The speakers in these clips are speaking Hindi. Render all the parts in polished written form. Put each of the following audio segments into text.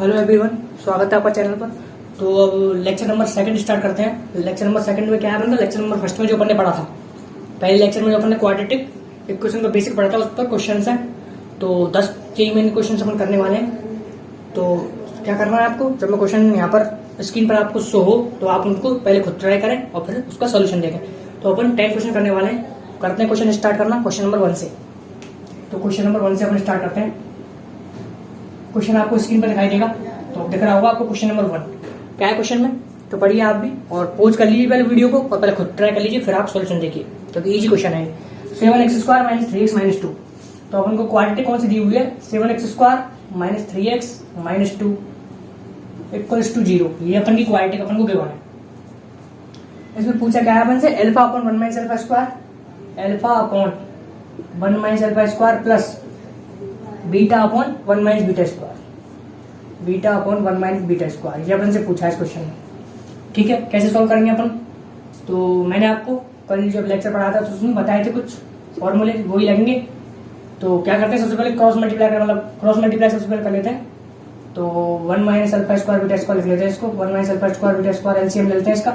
हेलो एवरीवन, स्वागत है आपका चैनल पर। तो अब लेक्चर नंबर सेकंड स्टार्ट करते हैं। लेक्चर नंबर सेकंड में क्या है अपना, लेक्चर नंबर फर्स्ट में जो अपन ने पढ़ा था, पहले लेक्चर में जो अपन ने क्वाड्रेटिक इक्वेशन का बेसिक पढ़ा था, उस पर क्वेश्चन है। तो 10 यही मेन क्वेश्चन अपन करने वाले हैं। तो क्या करना है आपको, जब मैं क्वेश्चन यहाँ पर स्क्रीन पर आपको शो हो तो आप उनको पहले खुद ट्राई करें और फिर उसका सोल्यूशन देखें। तो अपन 10 क्वेश्चन करने वाले हैं। करते हैं क्वेश्चन स्टार्ट करना क्वेश्चन नंबर 1 से। तो क्वेश्चन नंबर 1 से अपन स्टार्ट करते हैं। क्वेश्चन आपको स्क्रीन पर दिखाई देगा, तो दिख रहा होगा आपको क्वेश्चन नंबर 1 क्या है क्वेश्चन में। तो पढ़िए आप भी और पॉज कर लीजिए पहले वीडियो को और पहले खुद ट्राई कर लीजिए, फिर आप सॉल्यूशन देखिए क्योंकि इजी क्वेश्चन है। 7x² - 3x - 2। तो अपन को क्वांटिटी कौन सी दी हुई है, 7x² - 3x - 2 = 0। ये अपन की क्वांटिटी अपन को गिवन है। इसमें पूछा क्या है अपन से, alpha upon 1 - alpha square, alpha upon 1 - alpha square plus beta upon 1 - beta square, beta upon 1 - beta square. ये अपन से पूछा है इस क्वेश्चन में। ठीक है, कैसे सॉल्व करेंगे अपन। तो मैंने आपको कल जब लेक्चर पढ़ाया था तो उसमें बताए थे कुछ फॉर्मूले, वही लगेंगे। तो क्या करते हैं, सबसे पहले क्रॉस मल्टीप्लाई कर, मतलब क्रॉस मल्टीप्लाई सबसे पहले कर लेते हैं। तो 1 - अल्फा स्क्वायर बीटा स्क्वायर लिख लेते हैं इसको। 1 - alpha square beta square LCM ले लेते हैं इसका,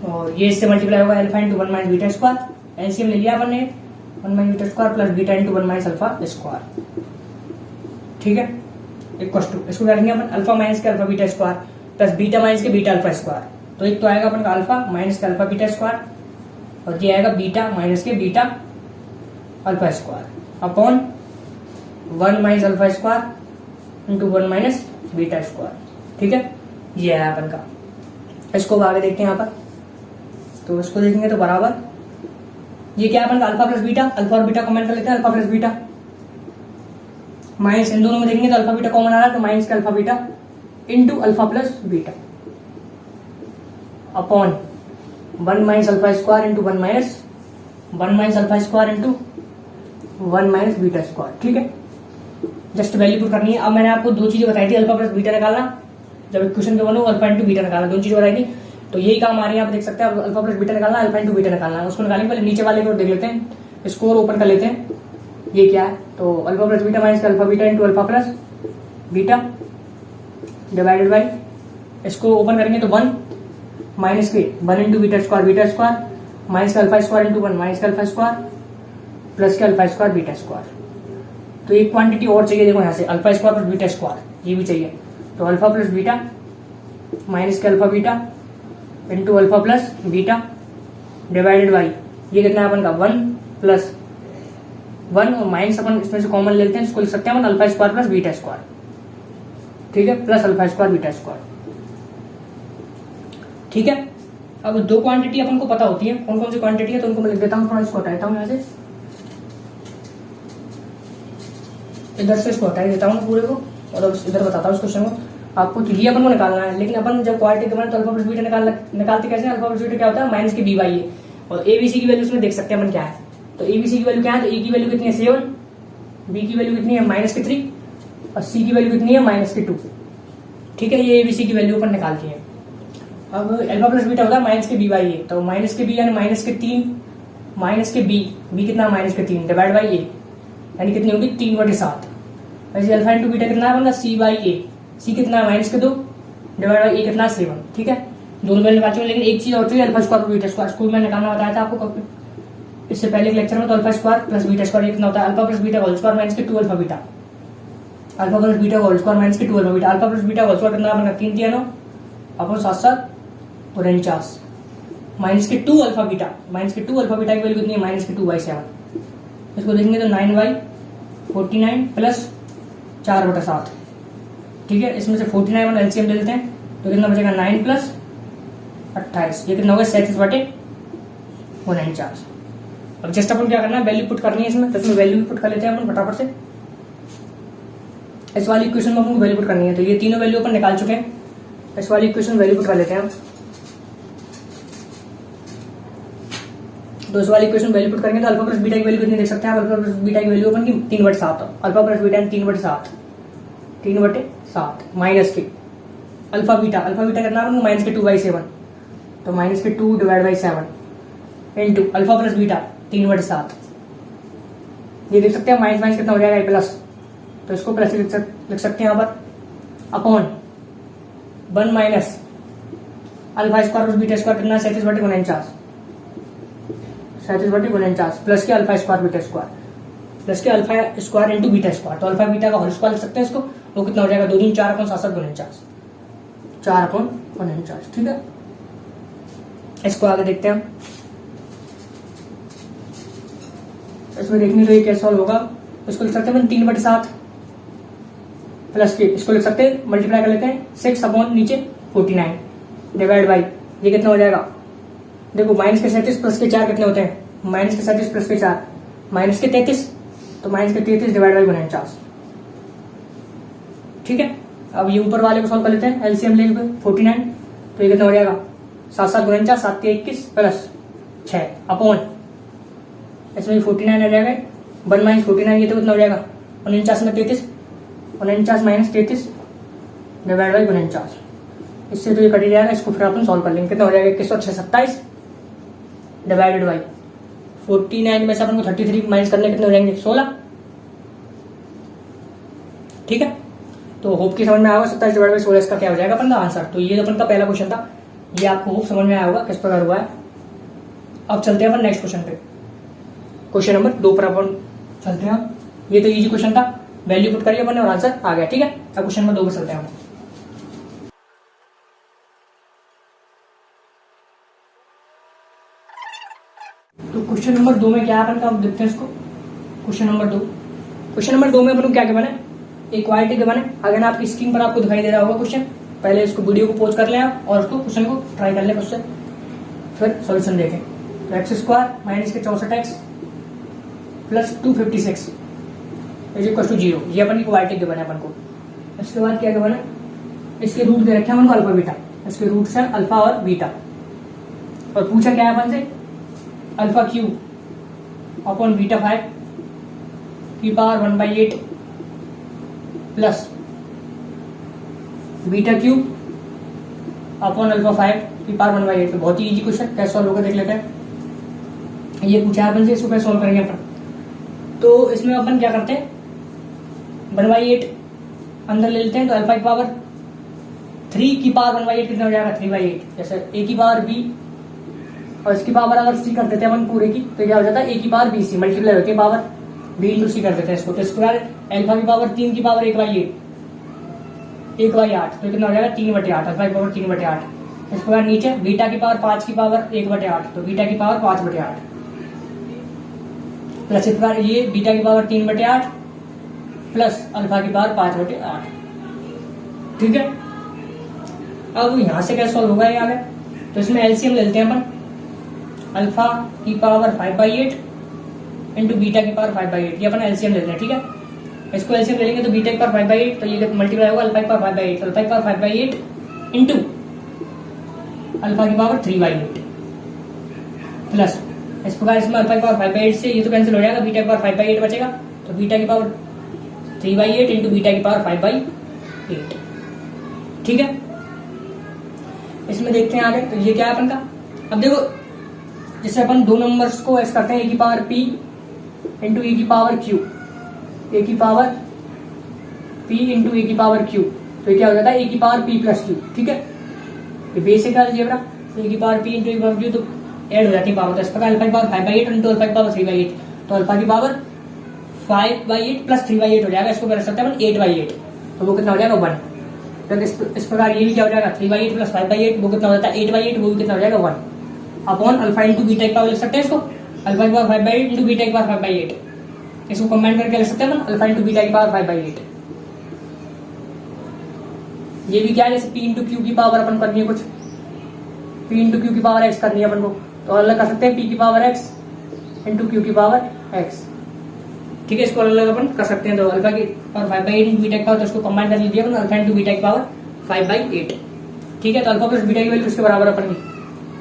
और ये इससे मल्टीप्लाई होगा alpha into 1 - beta square. LCM ले लिया अपन ने, 1 - beta square plus beta into 1 - alpha square. ठीक है, इक्वल टू इसको करेंगे अपन अल्फा माइनस के alpha beta square plus beta minus के बीटा अल्फा स्क्वायर। तो एक तो आएगा अपन का अल्फा माइनस के अल्फा बीटा स्क्वायर, और ये आएगा बीटा माइनस के beta alpha square upon 1 - alpha square into 1 - beta square. ठीक है, ये है अपन का। इसको आगे देखते हैं यहाँ पर। तो इसको देखेंगे तो बराबर ये क्या है अपन का अल्फा प्लस बीटा, अल्फा और बीटा कॉमन कर लेते हैं, अल्फा प्लस बीटा माइनस इन दोनों में देखेंगे तो अल्फा बीटा कॉमन आ रहा है, तो माइनस का alpha beta into alpha plus beta upon 1 - alpha square into 1 - alpha square into 1 - beta square. ठीक है, जस्ट वैल्यू पुट करनी है। अब मैंने आपको दो चीजें बताई थी, अल्फा प्लस बीटा निकालना, जब इक्वेशन के बनो अल्फा इंटू बीटा निकालना, दोनों चीजें बताई थी। तो यही काम आ रही है, आप देख सकते हैं। अल्फा प्लस बीटा निकालना, अल्फा इंटू बीटा निकालना, उसको निकालेंगे। पहले नीचे वाले को देख लेते हैं, स्कोर ओपन कर लेते हैं। ये क्या है, तो alpha plus beta minus alpha beta into alpha plus beta divided by, इसको ओपन करेंगे तो 1 माइनस के 1 इंटू बीटा स्क्वायर माइनस का अल्फा स्क्वायर इंटू 1 माइनस का अल्फा स्क्वायर प्लस के अल्फा स्क्वायर बीटा स्क्वायर। तो एक क्वांटिटी और चाहिए, देखो यहाँ से alpha square plus beta square, ये भी चाहिए। तो अल्फा प्लस बीटा माइनस के alpha beta into alpha plus beta divided by, ये कितना है अपन का 1 प्लस 1 और माइनस अपन इसमें से कॉमन लेते हैं, इसको लिख सकते हैं अपन alpha square plus beta square. ठीक है, plus alpha square beta square. ठीक है, अब दो क्वांटिटी अपन को पता होती है, कौन कौन सी क्वांटिटी है, तो उनको मैं लिख देता हूँ। थोड़ा इसको हटाता हूँ यहाँ से, इधर से इसको हटा देता हूँ पूरे को, और अब इधर बताता हूँ इस क्वेश्चन को आपको। तो ये अपन को निकालना है, लेकिन अपन जब क्वांटिटी के तो अल्फा प्लस बीटा निकालते कैसे, अल्फा प्लस बीटा क्या होता है माइनस के बी बाई ए, और एबीसी की वैल्यू उसमें देख सकते हैं अपन क्या है। तो एबीसी की वैल्यू क्या है, तो ए की वैल्यू कितनी है 7, बी की वैल्यू कितनी है -3 और सी की वैल्यू कितनी है -2। ठीक है, ये एबीसी की वैल्यू अपन निकालती है। अब अल्फा प्लस बीटा होता है माइनस के बी बाई ए, तो माइनस के बी यानी -3 माइनस के बी कितना -3 डिवाइड बाई ए, यानी कितनी होगी 3/7। वैसे अल्फा इंटू बीटा कितना है सी बाई ए, सी कितना है -2 डिवाइड बाई ए कितना 7। ठीक है, दोनों वैल्यू निकालते हैं। लेकिन एक चीज और चाहिए, alpha square beta square, school में निकालना बताया था आपको इससे पहले के लेक्चर में। तो alpha square plus beta square कितना होता है, alpha plus beta whole square minus के 2 alpha beta, alpha plus beta whole square minus के 2 alpha beta. Alpha plus beta whole square कितना बनेगा 3 3 9 अपन 7 7 और 49 माइनस के 2 अल्फा बीटा, माइनस के 2 अल्फा बीटा की वैल्यू कितनी है -2/7। इसको देखेंगे तो 9/49 प्लस 4/7। ठीक है, इसमें से 49 अपन एलसीएम ले लेते हैं, तो कितना बचेगा 9 प्लस 28, ये कितना होगा 37/49। अब जस्ट अपन क्या करना है, वैल्यू पुट करनी है इसमें, तो इसमें वैल्यू पुट कर लेते हैं अपन फटाफट से। इस वाली इक्वेशन में अपन को वैल्यू पुट करनी है, तो ये तीनों वैल्यू अपन निकाल चुके हैं। इस वाली इक्वेशन वैल्यू पुट कर लेते हैं। तो इस वाली इक्वेशन वैल्यू पुट करेंगे तो अल्फा प्लस बीटा की वैल्यू कितनी देख सकते हैं, अल्फा प्लस बीटा की वैल्यू अपन की 3/7, अल्फा प्लस बीटा 3/7 माइनस के अल्फा बीटा कितना अपन माइनस के 2/7, तो माइनस के 2 divide by 7 into alpha plus beta 3/7। ये देख सकते हैं माइनस माइनस कितना हो जाएगा प्लस, तो इसको प्लस लिख सकते हैं यहाँ पर upon 1 minus alpha square plus beta square कितना 37/49 37/49 प्लस के alpha square beta square plus के alpha square into beta square. तो अल्फा बीटा का होल स्क्वायर लिख सकते हैं इसको, वो कितना हो जाएगा 2 3 4/7/49 4/49। ठीक है, इसको आगे देखते हैं हम। इसमें देखने तो ये कैसे सॉल्व होगा, इसको लिख सकते हैं 3/7 प्लस के, इसको लिख सकते हैं मल्टीप्लाई कर लेते हैं 6 अपॉन नीचे 49 डिवाइड बाई ये कितना हो जाएगा, देखो माइनस के 37 प्लस के 4 कितने होते हैं, माइनस के 37 प्लस के 4 माइनस के 33, तो माइनस के 33 डिवाइड बाई 49। ठीक है, अब ये ऊपर वाले को सॉल्व कर लेते हैं, एलसीएम ले लेंगे 49, तो ये कितना हो जाएगा 7/7 49 7 के 21 प्लस 6 अपॉन इसमें 49 आ जाएगा 1 माइनस 49 ये तो कितना हो जाएगा 49 में 33 49 माइनस 33 डिवाइड बाई 49। इससे तो ये कट जाएगा, इसको फिर अपन सॉल्व कर लेंगे, कितना हो जाएगा 21 और 6 27 डिवाइडेड बाई 49 में से अपन को 33 माइनस करने कितने हो जाएंगे 16। ठीक है, तो होप की समझ में आया होगा 27 डिवाइड बाई 16 इसका क्या हो जाएगा अपन का आंसर। तो ये अपन का पहला क्वेश्चन था, ये आपको होप समझ में आया होगा किस प्रकार हुआ है। अब चलते हैं अपन नेक्स्ट क्वेश्चन पे, क्वेश्चन नंबर 2 पर अपन चलते हैं। ये तो इजी क्वेश्चन था, वैल्यू पुट करिए अपन और आंसर आ गया। ठीक है, अब क्वेश्चन नंबर 2 पर चलते हैं। तो क्वेश्चन नंबर 2 में क्या है अपन का, अब देखते हैं इसको। क्वेश्चन नंबर 2 में अपन को क्या क्या बना, इक्वालिटी के बने। अगर आपकी स्क्रीन पर आपको दिखाई दे रहा होगा क्वेश्चन, पहले इसको वीडियो को पॉज कर लें आप और उसको क्वेश्चन को ट्राई कर लें उससे, फिर सॉल्यूशन देखें। तो एक्स स्क्वायर माइनस के 64x plus 256 is equal to 0, ये अपन इक्वालिटी के बने अपन को। इसके बाद क्या बना, इसके रूट दे रखे हैं अपन को अल्फा बीटा, इसके रूट है अल्फा और बीटा, और पूछा क्या है अपन से अल्फा क्यू अपॉन बीटा 5 की power 1/8 plus beta cube upon alpha 5 की पावर 1/8। तो बहुत ही इजी क्वेश्चन, कैसे सॉल्व होगा देख लेते हैं। ये पूछा है अपन से, इसको कैसे सॉल्व करेंगे अपन। तो इसमें अपन क्या करते हैं 1/8 अंदर ले लेते हैं, तो अल्फा की पावर 3 की पावर 1/8 कितना हो जाएगा 3/8। जैसे a की पावर b और इसकी पावर अगर c कर देते हैं अपन पूरे की, तो क्या हो जाता है a की पावर bc मल्टीप्लाई होती है पावर b इंटू c कर देते हैं इसको। तो इसके बाद अल्फा की पावर 3 की पावर 1/8 तो कितना हो जाएगा 3/8, अल्फा की पावर 3/8। इसके बाद नीचे बीटा की पावर 5 की पावर 1/8, तो बीटा की पावर 5/8 प्लस इस बार ये बीटा की पावर 3/8 प्लस अल्फा की पावर 5/8। ठीक है, अब यहां से क्या सॉल्व होगा ये आगे, तो इसमें एलसीएम ले लेते हैं अपन, अल्फा की पावर 5/8 इंटू बीटा की पावर 5/8, ये अपन एलसीएम लेते हैं। ठीक है, इसको एलसीएम ले लेंगे तो बीटा की पावर 5/8, तो ये मल्टीप्लाई होगा अल्फा की पावर 5/8, तो अल्फा की पावर 5/8 इंटू अल्फा की पावर 3/8 प्लस इस प्रकार इसमें अल्फा की पावर 5/8 से ये तो कैंसिल हो जाएगा, बीटा की पावर 5/8 बचेगा, तो बीटा की पावर 3/8 इंटू बीटा की पावर 5/8। ठीक है, इसमें देखते हैं आगे, तो ये क्या है अपन का। अब देखो जैसे अपन दो नंबर्स को ऐसे करते हैं, ए की पावर p इंटू ए की पावर q, ए की पावर p इंटू ए की पावर q, तो ये क्या हो जाता है ए की पावर p प्लस q। ठीक है, ये बेसिक अलजेब्रा, ए की पावर p इंटू ए की पावर q तो ऐड हो जाती है पावर। तो इस प्रकार अल्फा की पावर 5/8 इंटू अल्फा की पावर 3/8, तो अल्फा की पावर 5/8 प्लस 3/8 हो जाएगा, इसको कर सकते हैं अपन 8/8, तो वो कितना हो जाएगा 1। तो इस प्रकार ये भी क्या हो जाएगा 3/8 प्लस 5/8, वो कितना हो जाता है 8/8, वो भी कितना हो जाएगा 1 अपॉन अल्फा इंटू बीटा की पावर लिख सकते हैं इसको, अल्फा की पावर 5/8 इंटू बीटा की पावर 5/8, इसको कंबाइन करके लिख सकते हैं अपन अल्फा इंटू बीटा की पावर 5/8। ये भी क्या है, जैसे p इंटू क्यू की पावर अपन करनी है कुछ, p इंटू क्यू की पावर x करनी है अपन को, तो अलग कर सकते हैं p की पावर x इंटू क्यू की पावर x। ठीक है, इसको अलग अपन कर सकते हैं, तो अल्फा की पावर 5/8 इंटू बीटा की पावर, तो इसको कंबाइन कर लीजिए अपन अल्फा इंटू बीटा की पावर 5/8। ठीक है, तो अल्फा प्लस बीटा की वैल्यू किसके बराबर अपन की,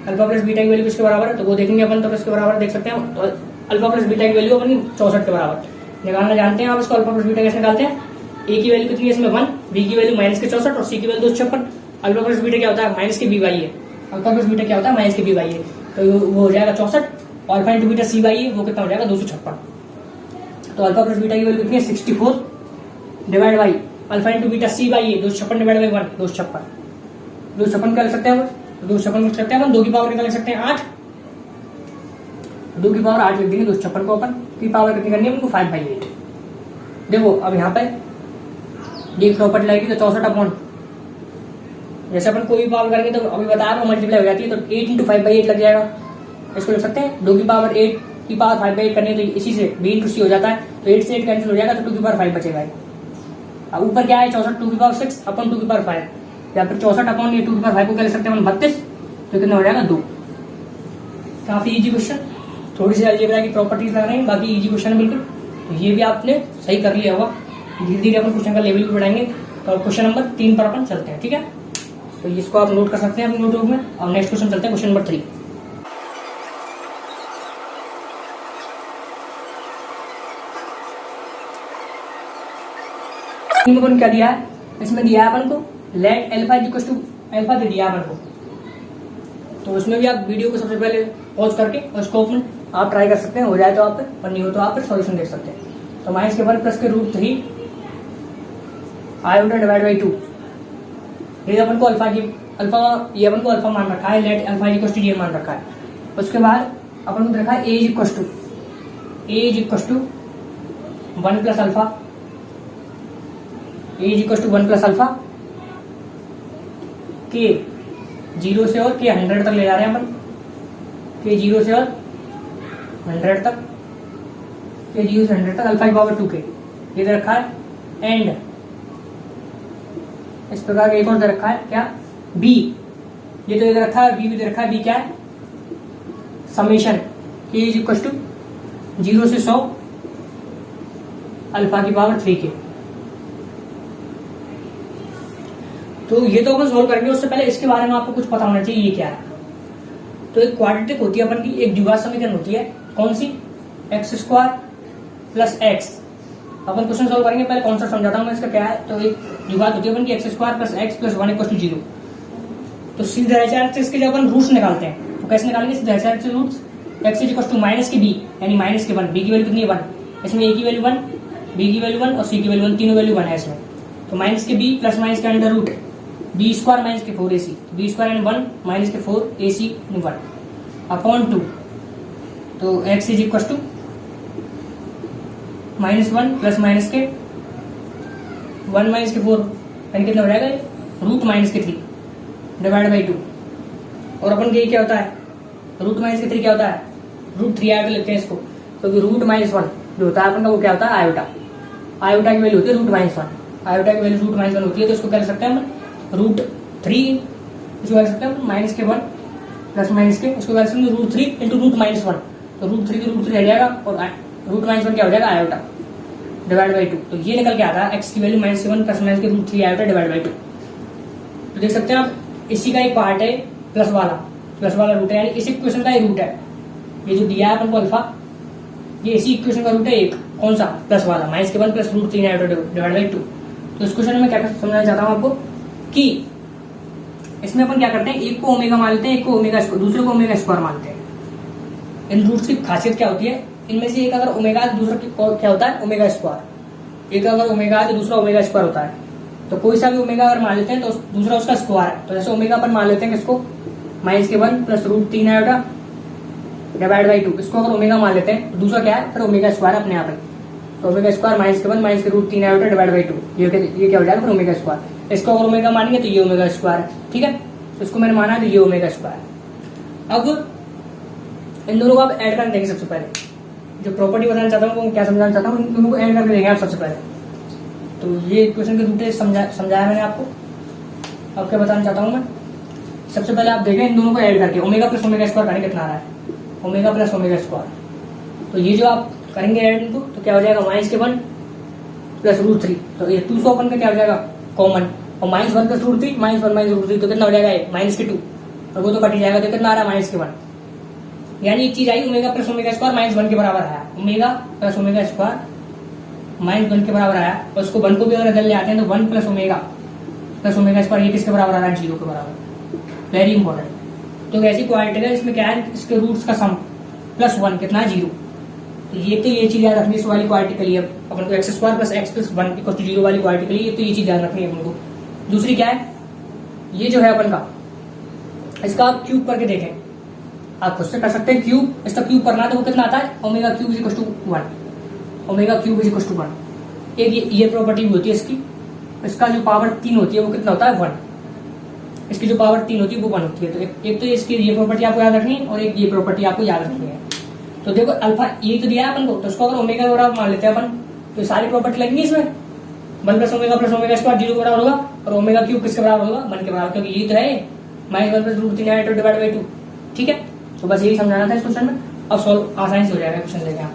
अल्फा प्लस बीटा की वैल्यू किसके बराबर है, तो वो देखेंगे अपन, तो इसके बराबर देख सकते हैं। तो अल्फा प्लस बीटा की वैल्यू अपन 64 के बराबर निकालना जानते हैं। आप इसको अल्फा प्लस बीटा कैसे निकालते हैं, ए की वैल्यू कितनी है इसमें 1, बी की वैल्यू माइनस के 64 और सी की वैल्यू 256। अल्फा प्लस बीटा क्या होता है माइनस के बी बाई है, अल्फा प्लस बीटा क्या होता है माइनस के बी बाई है, तो वो हो जाएगा 64, और alpha into beta c by है, वो कितना हो जाएगा 256। तो अल्फा प्लस बीटा की वैल्यू कितनी है 64 divide by alpha into beta c by a 256 divide by 1 256 256 क्या लिख सकते हैं 256 लिख सकते हैं अपन 2 की पावर कितना लिख सकते हैं 8 2 की पावर 8 लिख देंगे 256 को अपन की पावर कितनी करनी है हमको 5/8। देखो अब यहाँ पे ये प्रॉपर्टी लगेगी तो 64 जैसे अपन कोई भी पावर करेंगे तो अभी बता रहा हूँ मल्टीप्लाई हो जाती है तो 8 इंटू 5/8 लग जाएगा। इसको लिख सकते हैं 2 की पावर 8 की पावर 5/8 करनी है तो इसी से b इंटू सी हो जाता है तो 8 से 8 कैंसिल हो जाएगा तो 2 की पावर 5 बचेगा। अब ऊपर क्या है 64 2 की पावर 6 अपन 2 की पावर 5 या फिर 64 अपन ये 2 की पावर 5 को क्या लिख सकते हैं अपन 32 तो कितना हो जाएगा 2। काफी इजी क्वेश्चन, थोड़ी सी अलजेब्रा की प्रॉपर्टीज लग रही हैं, बाकी इजी क्वेश्चन है बिल्कुल। तो ये भी आपने सही कर लिया होगा। धीरे धीरे अपन क्वेश्चन का लेवल भी बढ़ाएंगे। तो क्वेश्चन नंबर 3 पर अपन चलते हैं, ठीक है। तो इसको आप नोट कर सकते हैं अपने नोटबुक में। और नेक्स्ट क्वेश्चन चलते हैं क्वेश्चन नंबर 3। अपन क्या दिया है इसमें दिया है अपन को let alpha equal to alpha दे दिया अपन को। तो इसमें भी आप वीडियो को सबसे पहले पॉज करके और स्कोप में आप ट्राई कर सकते हैं, हो जाए तो आप और नहीं हो तो आप सॉल्यूशन देख सकते हैं। तो माइनस के 1 प्लस के √3 आयोटा डिवाइड बाई 2 ये अपन को अल्फा ये अपन को अल्फा मान रखा है, लेट अल्फा इक्वल टू ये मान रखा है। उसके बाद अपन को रखा है A equal to 1 plus alpha (1 plus alpha के 0 से और के 100 तक ले जा रहे हैं अपन, के 0 से और 100 तक, के 0 से 100 तक अल्फा की पावर 2 के ये दे रखा है। एंड इस प्रकार का एक और दे रखा है क्या बी, ये तो दे रखा है, बी भी दे रखा है। बी क्या है समेशन के इक्वल टू 0 से 100 अल्फा की पावर 3 के। तो ये तो अपन सोल्व करेंगे, उससे पहले इसके बारे में आपको कुछ पता होना चाहिए ये क्या है। तो एक क्वाड्रेटिक होती है अपन की, एक द्विघात समीकरण होती है, कौन सी x² प्लस x। अपन क्वेश्चन सोल्व करेंगे, पहले कॉन्सेप्ट समझाता हूं मैं इसका क्या है। तो एक द्विघात होती है अपन की x² plus x plus 1 equal to 0। तो सीधे इसके जब अपन रूट्स निकालते हैं तो कैसे निकालेंगे सीधे roots x equal to minus के b यानी माइनस के 1, b की वैल्यू कितनी है 1, इसमें a की वैल्यू 1, b की वैल्यू 1 और c की वैल्यू 1, तीनों वैल्यू 1 है इसमें। तो माइनस के b प्लस माइनस के अंडर रूट b² माइनस के 4ac, b² एंड 1 माइनस के 4ac 1 अपॉन 2। तो x is equal to -1 plus minus के 1 माइनस के 4 यानी कितना हो जाएगा रूट माइनस के 3 डिवाइड बाई 2। और अपन के क्या होता है रूट माइनस के 3 क्या होता है √3 आयोटा लिखते हैं इसको, क्योंकि रूट माइनस 1 जो होता है अपन का वो क्या होता है आयोटा। आयोटा की वैल्यू होती है √-1, आयोटा की वैल्यू √-1 होती है। तो इसको क्या लिख सकते हैं अपन √3, इसको क्या लिख सकते हैं माइनस के 1 प्लस माइनस के, इसको क्या लिख सकते हैं √3 इंटू √-1। तो √3 के √3 हट जाएगा और √-1 क्या हो जाएगा आयोटा डिवाइड बाई 2। तो ये निकल के आता है x की वैल्यू -1 प्लस माइनस के √3 आयोटा डिवाइड बाई 2। तो देख सकते हैं आप इसी का एक पार्ट है प्लस वाला रूट है, यानी इस इक्वेशन का ही रूट है ये जो दिया है अपन को अल्फा, ये इसी इक्वेशन का रूट है एक, कौन सा प्लस वाला -1 प्लस √3 आयोटा डिवाइड बाई 2। तो इस क्वेश्चन में क्या समझाना चाहता हूं आपको कि इसमें अपन क्या करते हैं, एक को ओमेगा मान लेते हैं, एक को ओमेगा दूसरे को ओमेगा स्क्वायर मानते हैं। इन रूट्स की खासियत क्या होती है, इनमें से एक अगर ओमेगा है दूसरा क्या होता है ओमेगा स्क्वायर, एक अगर ओमेगा है तो दूसरा ओमेगा स्क्वायर होता है। तो कोई सा भी ओमेगा अगर मान लेते हैं तो दूसरा उसका स्क्वायर है। तो जैसे ओमेगा अपन मान लेते हैं किसको -1 प्लस √3 आयोटा डिवाइड बाई 2, इसको अगर ओमेगा मान लेते हैं तो दूसरा क्या है फिर ओमेगा स्क्वायर अपने आप है। तो ओमेगा स्क्वायर -1 माइनस के √3 आयोटा डिवाइड बाई 2 ये क्या हो जाएगा फिर ओमेगा स्क्वायर। इसको अगर ओमेगा मानेंगे तो ये ओमेगा स्क्वायर है, ठीक है। तो इसको मैंने माना तो ये ओमेगा स्क्वायर। अब इन दोनों को आप ऐड कर देंगे। सबसे पहले जो प्रॉपर्टी बताना चाहता हूँ वो क्या समझाना चाहता हूँ, इन दोनों को ऐड करके देंगे आप सबसे पहले। तो ये क्वेश्चन के रूट समझाया मैंने आपको। अब क्या बताना चाहता हूँ मैं, सबसे पहले आप देखें इन दोनों को ऐड करके ओमेगा प्लस ओमेगा स्क्वायर करने कितना आ रहा है, ओमेगा प्लस ओमेगा स्क्वायर। तो ये जो आप करेंगे ऐड इनको तो क्या हो जाएगा -1 प्लस √3। तो ये 2 अपन का क्या हो जाएगा कॉमन, और -1 प्लस √3 -1 माइनस √3 तो कितना हो जाएगा -2, और वो तो कट ही जाएगा। तो कितना आ रहा है -1, यानी एक चीज आई ओमेगा प्लस ओमेगा स्क्वायर -1 के बराबर आया, ओमेगा प्लस ओमेगा स्क्वायर -1 के बराबर आया। और उसको 1 को भी अगर इधर ले आते हैं तो 1 प्लस ओमेगा स्क्वायर ये किसके बराबर आ रहा है 0 के बराबर, वेरी इंपॉर्टेंट। तो ऐसी क्वाड्रेटिक है इसमें क्या है इसके रूट्स का सम +1 कितना है 0, तो ये चीज याद रखनी है इस वाली क्वाड्रेटिक के लिए। अपन को x square plus x plus 1 equal to 0 वाली क्वाड्रेटिक के लिए ये चीज याद रखनी है अपन को। दूसरी क्या है, ये जो है अपन का, इसका आप क्यूब करके देखें, आप खुद से कर सकते हैं क्यूब। इसका क्यूब करना है तो वो कितना आता है, omega cube is equal to 1, omega cube is equal to 1। एक ये प्रॉपर्टी भी होती है इसकी, इसका जो पावर 3 होती है वो कितना होता है 1, इसकी जो पावर 3 होती है वो 1 होती है। तो एक तो इसकी ये प्रॉपर्टी आपको याद रखनी है और एक ये प्रॉपर्टी आपको याद रखनी है। तो देखो अल्फा ये तो दिया है अपन को, तो इसको अगर ओमेगा के बराबर मान लेते हैं अपन, तो सारी प्रॉपर्टी लगेंगी इसमें, 1 प्लस ओमेगा स्क्वायर 0 के बराबर होगा, और ओमेगा क्यूब किसके बराबर होगा 1 के बराबर, क्योंकि ये तो है -1 प्लस √3 डिवाइड बाई 2। ठीक है, तो बस यही समझाना था इस क्वेश्चन में। अब सॉल्व आसानी से हो जाएगा क्वेश्चन लेके आप।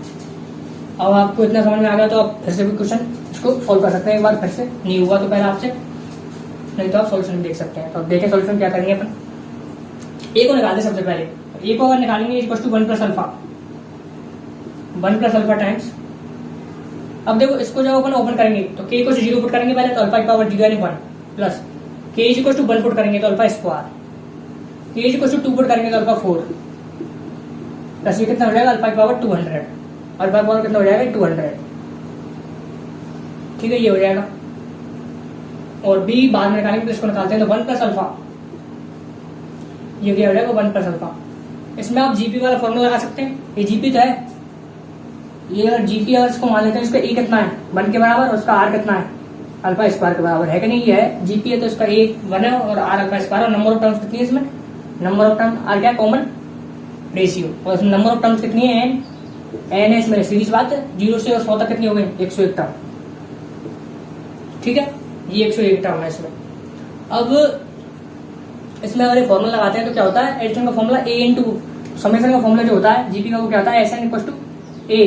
अब आपको इतना समझ में आ गया तो आप फिर से भी क्वेश्चन इसको सॉल्व कर सकते हैं एक बार फिर से, नहीं हुआ तो पहले आपसे, नहीं तो आप सॉल्यूशन देख सकते हैं। तो अब देखें सॉल्यूशन क्या करेंगे अपन। ए को निकालते सबसे पहले, ए को अगर निकालेंगे equal to 1 plus alpha, 1 plus alpha times, अब देखो इसको जब अपन ओपन करेंगे तो के को 0 पुट करेंगे पहले, तो अल्फा की पावर 0 यानी 1 प्लस के इज इक्वल टू 1 पुट करेंगे तो अल्फा स्क्वायर, के इज इक्वल टू 2 पुट करेंगे तो अल्फा 4 प्लस ये कितना हो जाएगा अल्फा की पावर 200, अल्फा की पावर कितना हो जाएगा 200। ठीक है, ये हो जाएगा। और बी बाद में निकालेंगे तो इसको निकालते हैं तो 1 प्लस अल्फा, ये क्या हो जाएगा 1 प्लस अल्फा। इसमें आप जीपी वाला फॉर्मूला लगा सकते हैं, ये जीपी तो है, ये अगर जीपी अगर इसको मान लेते हैं इसका ए कितना है 1 के बराबर और उसका आर कितना है अल्फा स्क्वायर के बराबर है कि नहीं, ये है जीपी है तो इसका ए 1 है और आर अल्फा स्क्वायर, और नंबर ऑफ टर्म्स कितनी है इसमें, नंबर ऑफ टर्म आर क्या कॉमन रेशियो, और इसमें नंबर ऑफ टर्म्स कितनी है एन है इसमें, सीरीज बात है 0 से और 100 तक कितनी हो गई 101 टर्म। ठीक है, ये 101 टर्म है इसमें। अब इसमें अगर फॉर्मूला लगाते हैं तो क्या होता है, एडिशन का फॉर्मूला ए इंटू समेशन का फॉर्मूला जो होता है जीपी का वो क्या होता है, S N equal to A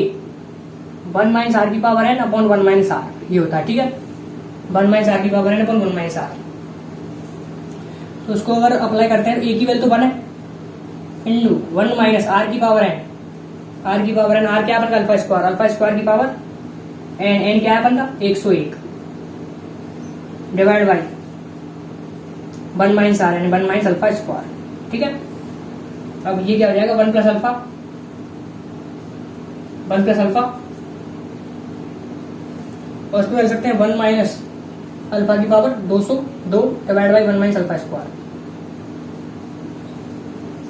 1 minus R की power N upon 1 minus R, ये होता है। ठीक है, 1 माइनस आर की power N upon 1 minus R. तो उसको अगर अप्लाई करते हैं ए की वैल्यू तो 1 है इंटू 1 माइनस आर की पावर एन, आर की पावर एन, आर क्या बनता है अल्फा स्क्वायर की पावर एन, एन क्या है बनता 101 डिवाइड बाई 1 माइनस आर यानी 1 माइनस अल्फा स्क्वायर। ठीक है, अब ये क्या हो जाएगा 1 प्लस अल्फा, 1 प्लस अल्फा, और उसको कर सकते हैं 1 माइनस अल्फा की power 202 divide by 1 minus alpha square,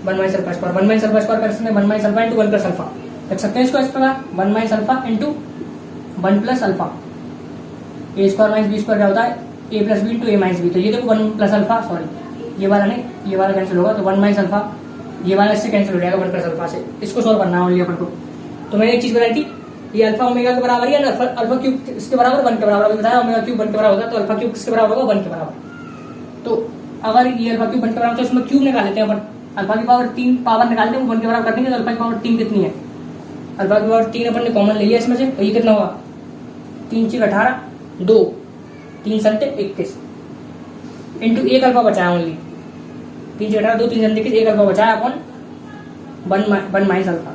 1 minus alpha square, 1 minus alpha square कर सकते हैं 1 minus alpha into 1 plus alpha, लिख सकते हैं इसको इस प्रकार 1 minus alpha into 1 plus alpha, A square minus B square क्या होता है A plus B into A minus B. तो ये देखो 1 प्लस अल्फा, सॉरी ये वाला नहीं, ये वाला कैंसिल होगा तो 1 माइनस अल्फा, ये वाला इससे कैंसिल हो जाएगा 1 प्लस अल्फा से। इसको सॉल्व करना है अपन को। तो मैंने एक चीज बताई थी, ये अल्फा ओमेगा के बराबर है ना, अल्फा क्यूब इसके बराबर 1 के बराबर, अभी बताया ओमेगा क्यूब 1 के बराबर होता है, तो अल्फा क्यूब किसके बराबर होगा 1 के बराबर। तो अगर ये अल्फा क्यूब 1 के बराबर तो इसमें क्यूब निकाल लेते हैं अपन, अल्फा की पावर 3 पावर निकालते हैं 1 के बराबर करने के, तो अल्फा की पावर 3 कितनी है, अल्फा की पावर 3 अपन ने कॉमन ले लिया इसमें से, तो ये कितना हुआ 3 6 18 2 3 सत्ते 21 इंटू एक अल्फा बचाया ओनली, 3 6 18 2 3 सत्ते 21 एक अल्फा बचाया अपन 1 माइनस अल्फा।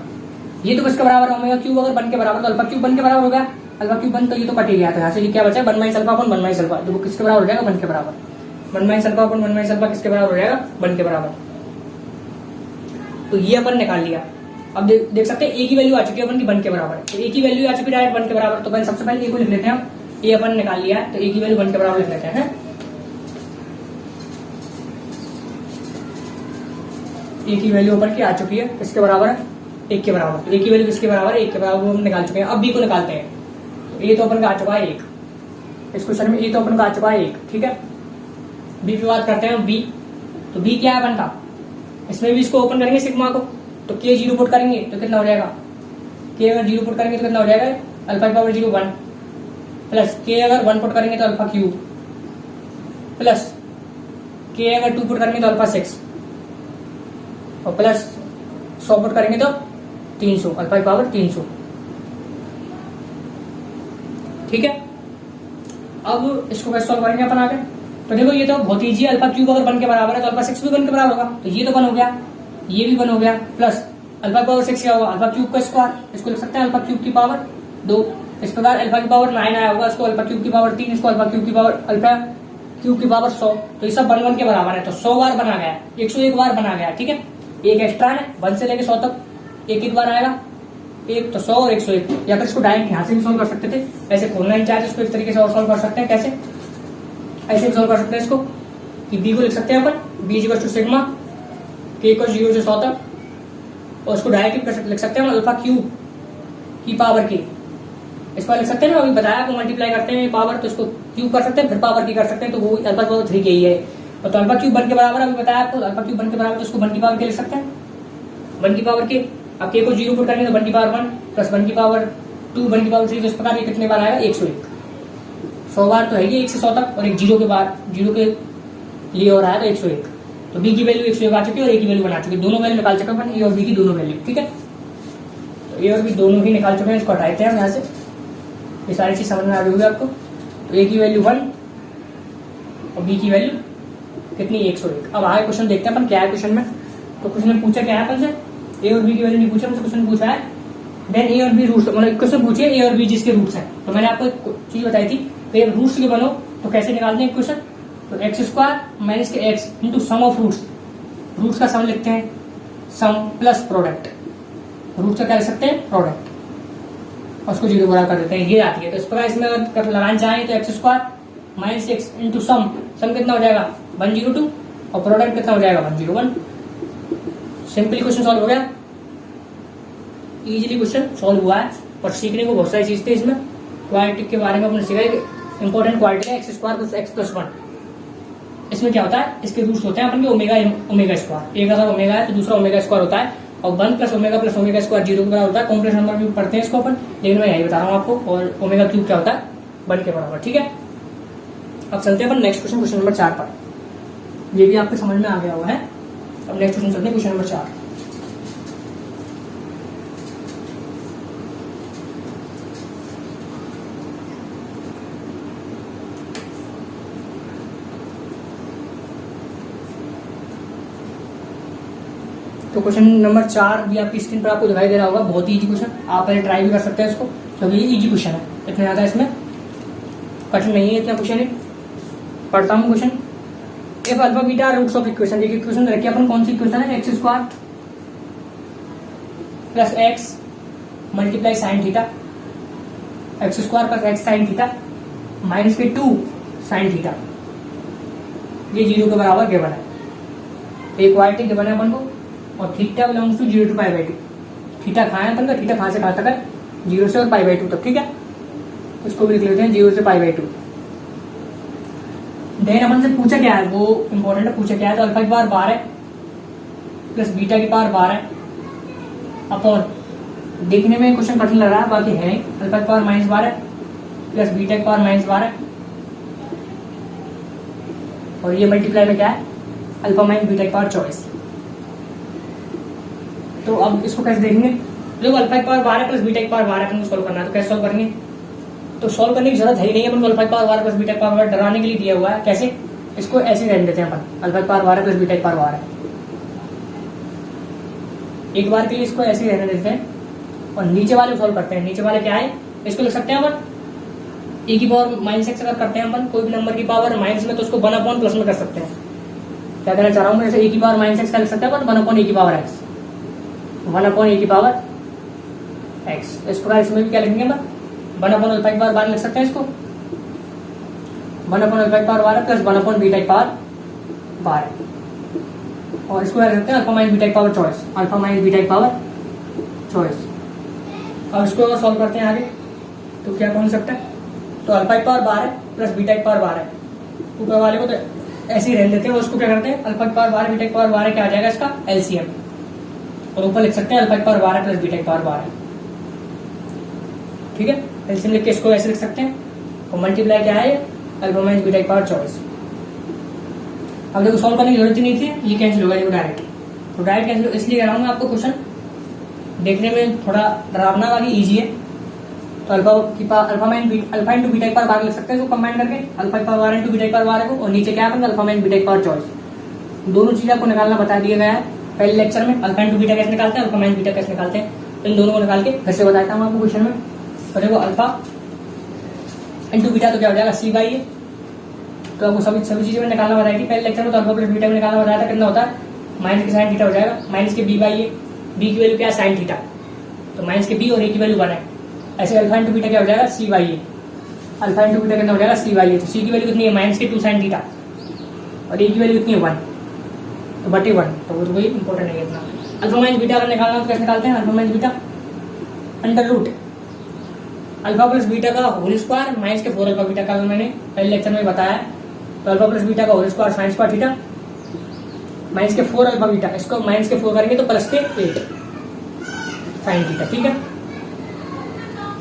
ये तो किसके बराबर है ओमेगा क्यूब, अगर 1 के बराबर तो अल्फा क्यूब 1 के बराबर हो गया, अल्फा क्यूब 1 तो ये तो कट ही गया था, यहाँ से ये क्या बचा 1 माइनस अल्फा अपन 1 माइनस अल्फा, तो वो किसके बराबर हो जाएगा 1 के बराबर, 1 माइनस अल्फा अपन 1 माइनस अल्फा किसके बराबर हो जाएगा 1 के बराबर। तो ये अपन निकाल लिया। अब देख सकते हैं ए की वैल्यू आ चुकी है अपन की 1 के बराबर, तो ए की वैल्यू आ चुकी है डायरेक्ट 1 के बराबर, तो पहले सबसे पहले ए को लिख लेते हैं हम, ए अपन निकाल लिया है तो ए की वैल्यू 1 के बराबर लिख लेते हैं। ए की वैल्यू अपन की आ चुकी है, किसके बराबर है 1 के बराबर, तो ए की वैल्यू किसके बराबर है 1 के बराबर, वो हम निकाल चुके हैं। अब बी को निकालते हैं, तो ए तो अपन का आ चुका है 1, इस क्वेश्चन में ए तो अपन का आ चुका है 1। ठीक है, बी की बात करते हैं बी, तो बी क्या है अपन का, इसमें भी इसको ओपन करेंगे सिग्मा को, तो के 0 पुट करेंगे तो कितना हो जाएगा, के अगर 0 पुट करेंगे तो कितना हो जाएगा अल्फा की पावर 0 1 प्लस के अगर 1 पुट करेंगे तो अल्फा क्यूब प्लस के अगर 2 पुट करेंगे तो अल्फा 6 और प्लस 100 पुट करेंगे तो 300 अल्फा की पावर 300। ठीक है, अब इसको कैसे सॉल्व करेंगे अपन आगे, तो देखो ये तो बहुत ईजी, अल्फा क्यूब अगर 1 के बराबर है तो अल्फा 6 भी 1 के बराबर होगा, तो ये तो 1 हो गया, ये भी 1 हो गया, प्लस अल्फा की पावर 6 क्या होगा अल्फा क्यूब का स्क्वायर, इसको लिख सकते हैं अल्फा क्यूब की पावर 2। इस प्रकार अल्फा की पावर 9 आया होगा, इसको अल्फा क्यूब की पावर 3, इसको अल्फा क्यूब की पावर अल्फा क्यूब की पावर 100, तो ये सब 1 1 के बराबर है, तो 100 बार बना गया, 101 बार बना गया। ठीक है, एक एक्स्ट्रा है 1 से लेके 100 तक एक बार आएगा, एक तो 100 और 101, या फिर इसको डायरेक्ट यहाँ से भी सॉल्व कर सकते थे, ऐसे खोलना इन चार्ज, इसको इस तरीके से और सॉल्व कर सकते हैं। कैसे? ऐसे भी सॉल्व कर सकते हैं इसको कि बी को लिख सकते हैं अपन, बी इक्वल टू सिग्मा के को 0 से 100 तक, और उसको डायरेक्ट लिख सकते हैं अल्फा क्यूब की पावर के, इस पर लिख सकते हैं ना, अभी बताया आपको मल्टीप्लाई करते हैं पावर, तो इसको क्यूब कर सकते हैं, फिर पावर की कर सकते हैं, तो वो अल्फा पावर 3 के ही है। और तो अल्फा क्यूब 1 के बराबर, अभी बताया आपको अल्फा क्यूब 1 के बराबर, तो उसको 1 की पावर के लिख सकते हैं, 1 की पावर के। अब के को 0 पुट करेंगे तो 1 की पावर 1 प्लस 1 की पावर 2 1 की पावर 3, तो इस प्रकार ये कितने बार आएगा? 101। 100 बार तो है ये 1 से 100 तक, और एक 0 के बाद 0 के लिए और आया तो 101। तो बी की वैल्यू 101 आ चुकी है और ए की वैल्यू बना चुकी है, दोनों वैल्यू निकाल चुके हैं, ए और बी की दोनों वैल्यू। ठीक है, तो ए और बी दोनों ही निकाल चुके हैं, इसको हटाते हैं हम यहाँ से, ये सारी चीज समझ में आ गई होगी आपको। तो ए की वैल्यू 1 और बी की वैल्यू कितनी? 101। अब आगे क्वेश्चन देखते हैं अपन क्या है क्वेश्चन में। तो क्वेश्चन में पूछा क्या है अपन से? ए और बी की वैल्यू नहीं पूछा, क्वेश्चन पूछा है देन ए और बी रूट्स, मतलब क्वेश्चन पूछिए ए और बी जिसके रूट्स हैं। तो मैंने आपको एक चीज बताई थी, तो रूट्स के बनो तो कैसे निकालते हैं क्वेश्चन? तो एक्स स्क्वायर माइनस के x into sum of roots, roots का सम लिखते हैं, सम प्लस प्रोडक्ट, रूट्स का क्या लिख सकते हैं? प्रोडक्ट, और उसको 0 बराबर कर देते हैं, ये आती है। तो इस प्रकार इसमें अगर लगाना चाहें तो x square minus x into sum, sum कितना हो जाएगा? 102, और प्रोडक्ट कितना हो जाएगा? 101। सिंपल क्वेश्चन सॉल्व हो गया, इजीली क्वेश्चन सॉल्व हुआ है। और सीखने को बहुत सारी चीज थी इसमें, क्वाड्रेटिक के बारे में अपने सीखा, इंपॉर्टेंट क्वाड्रेटिक है x square plus x plus 1। इसमें क्या होता है? इसके रूट्स होते हैं अपन के ओमेगा ओमेगा स्क्वायर, एक अगर ओमेगा है तो दूसरा ओमेगा स्क्वायर होता है, और 1 प्लस ओमेगा स्क्वायर 0 के बराबर होता है। कॉम्प्लेक्स नंबर भी पढ़ते हैं इसको अपन, लेकिन मैं यही बता रहा हूँ आपको। और ओमेगा क्यूब क्या होता है? 1 के बराबर। ठीक है, अब चलते हैं अपन नेक्स्ट क्वेश्चन, क्वेश्चन नंबर 4 पर। ये भी आपके समझ में आ गया हुआ है। अब नेक्स्ट क्वेश्चन चलते हैं, क्वेश्चन नंबर 4। तो क्वेश्चन नंबर 4 भी आपकी स्क्रीन पर आपको दिखाई दे रहा होगा, बहुत ही इजी क्वेश्चन, आप पहले ट्राई भी कर सकते हैं इसको, क्योंकि ये इजी क्वेश्चन है, इतना ज्यादा इसमें कठिन नहीं है, इतना क्वेश्चन है। पढ़ता हूँ question. If alpha beta roots of equation, देखिए इक्वेशन रखिए अपन, कौन सी इक्वेशन है? X square plus x multiply sine theta, x square plus x sine theta minus के 2 साइन थीटा, ये 0 के बराबर गिवन है। एक क्वाड्रेटिक गिवन है अपन को, और theta belongs to 0 to π/2। Theta कहाँ है अपन का? थीटा कहाँ से कहाँ तक है? 0 से और π/2 तक। ठीक है, उसको भी लिख लेते हैं 0 से π/2। देन अपन से पूछा क्या है, वो इंपॉर्टेंट है, पूछा क्या है? तो अल्फा की पावर 12 प्लस बीटा की पावर 12 अपॉन, देखने में क्वेश्चन कठिन लग रहा है, बाकी है नहीं, अल्फा की पावर -12 प्लस बीटा की पावर -12, और ये मल्टीप्लाई में क्या है? अल्फा माइनस बीटा की पावर 24। तो अब इसको कैसे देखेंगे? देखो अल्फा की पावर 12 प्लस बीटा की पावर 12 अपन को सॉल्व करना है, तो कैसे सॉल्व करेंगे? तो सॉल्व करने की जरूरत है ही नहीं, अपन को अल्फा की पावर 12 प्लस बीटा की पावर 12 डराने के लिए दिया हुआ है। कैसे? इसको ऐसे रहने देते हैं अपन, अल्फा की पावर 12 प्लस बीटा की पावर 12, एक बार के लिए इसको ऐसे ही रहने देते हैं, और नीचे वाले सॉल्व करते हैं। नीचे वाले क्या है? इसको लिख सकते हैं अपन ए की पावर -x अगर करते हैं अपन कोई भी नंबर की पावर माइनस में, तो उसको 1 प्लस में कर सकते हैं। क्या कहना चाह रहा हूँ मैं? जैसे ए की पावर -x का लिख सकते हैं अपन 1/a की पावर x, 1/a की पावर x। इस प्रकार इसमें भी क्या लिखेंगे अपन? 1/अल्फा की पावर 12 लिख सकते हैं इसको, 1/अल्फा की पावर 12 प्लस 1/बीटा की पावर 12, और इसको क्या लिख सकते हैं? अल्फा माइनस बीटा की पावर 24, अल्फा माइनस बीटा की पावर 24। अब इसको अगर सॉल्व करते हैं आगे, तो क्या कौन सकता है? तो अल्फा की पावर 12 प्लस बीटा की पावर 12, ऊपर वाले को तो ऐसे ही रहने देते हैं, और उसको क्या करते हैं? अल्फा की पावर 12 बीटा की पावर 12 क्या आ जाएगा इसका? एलसीएम, और ऊपर लिख सकते हैं अल्फा की पावर 12 प्लस बीटा की पावर 12। ठीक है, एलसीएम लिख के इसको ऐसे लिख सकते हैं, और मल्टीप्लाई क्या है? अल्फा माइनस बीटा की पावर 24। अब देखो सॉल्व करने की जरूरत ही नहीं थी, ये कैंसिल होगा डायरेक्ट। तो डायरेक्ट कैंसिल इसलिए कह रहा हूँ मैं आपको, क्वेश्चन देखने में थोड़ा डरावना वाली इजी है। तो अल्फा इंटू बीटा की पावर 12 लिख सकते हैं, इसको कंबाइन करके अल्फा की पावर 12 इंटू बीटा की पावर 12 को, और नीचे क्या है? अल्फा माइनस बीटा की पावर 24। दोनों चीजें आपको निकालना बता दिया गया है पहले लेक्चर में। अल्फा इंटू बीटा कैसे निकालते हैं, अल्फा माइनस बीटा कैसे निकालते हैं, तो इन दोनों को निकाल के फिर से बताता हूँ आपको क्वेश्चन में। तो देखो अल्फा इंटू बीटा तो क्या हो जाएगा? c/a। तो आपको सभी चीजें निकालना बताई थी पहले लेक्चर में। तो अल्फा प्लस बीटा में निकालना बताया था, कितना होता है? माइनस के साइन थीटा हो जाएगा, माइनस के b/a, b की वैल्यू क्या है? साइन थीटा, तो माइनस के बी और ए की वैल्यू 1 है। ऐसे अल्फा इंटू बीटा क्या हो जाएगा, C by A. Alpha into beta कितना हो जाएगा, सी बाई ए। तो सी की वैल्यू कितनी है, माइनस के 2 साइन थीटा, और ए की वैल्यू कितनी है 1, तो बटे 1, तो वो तो कोई इंपॉर्टेंट नहीं है इतना। अल्फा माइनस बीटा अगर निकालना तो कैसे निकालते हैं, alpha minus beta under root alpha plus beta का होल स्क्वायर माइनस के 4 अल्फा बीटा का, मैंने पहले लेक्चर में बताया है। तो अल्फा प्लस बीटा का whole square sine square theta minus के 4 अल्फा बीटा, इसको माइनस के 4 करेंगे तो प्लस के 8 साइन थीटा। ठीक है,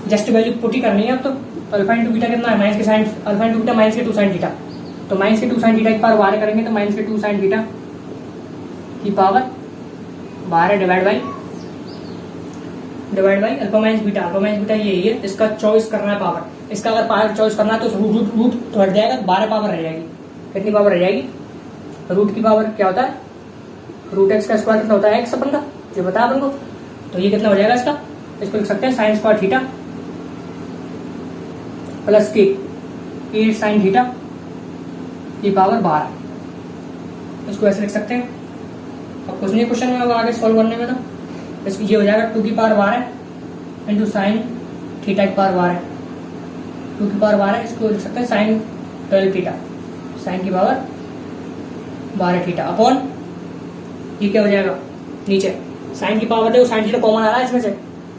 जस्ट वैल्यू पुट ही करनी है अब। तो अल्फा इंटू बीटा कितना है, माइनस के sine, alpha into beta minus के 2 साइन थीटा, तो माइनस के 2 साइन थीटा एक बार 12 करेंगे तो माइनस के 2 साइन थीटा की power 12 divide by alpha minus beta. Alpha minus beta यही है, इसका चॉइस करना है पावर। इसका अगर पावर चॉइस करना है तो रूट रूट तो हट जाएगा, 12 पावर रह जाएगी। कितनी पावर रह जाएगी, रूट की पावर क्या होता है, रूट एक्स का स्क्वायर कितना होता है, एक्स अपन का, जो बता अपन को। तो ये कितना हो जाएगा इसका, इसको लिख सकते हैं साइन स्क्वायर थीटा प्लस के 8 साइन थीटा की पावर 12, इसको ऐसे लिख सकते हैं। अब कुछ नहीं क्वेश्चन में अब आगे सॉल्व करने में, तो इसकी ये हो जाएगा 2 की पावर 12 इंटू साइन थीटा की पावर 12, 2 की पावर 12, इसको लिख सकते हैं साइन 12 थीटा, साइन की पावर 12 थीटा अपॉन ये क्या हो जाएगा, नीचे साइन की पावर देखो, साइन थीटा कॉमन आ रहा है इसमें से,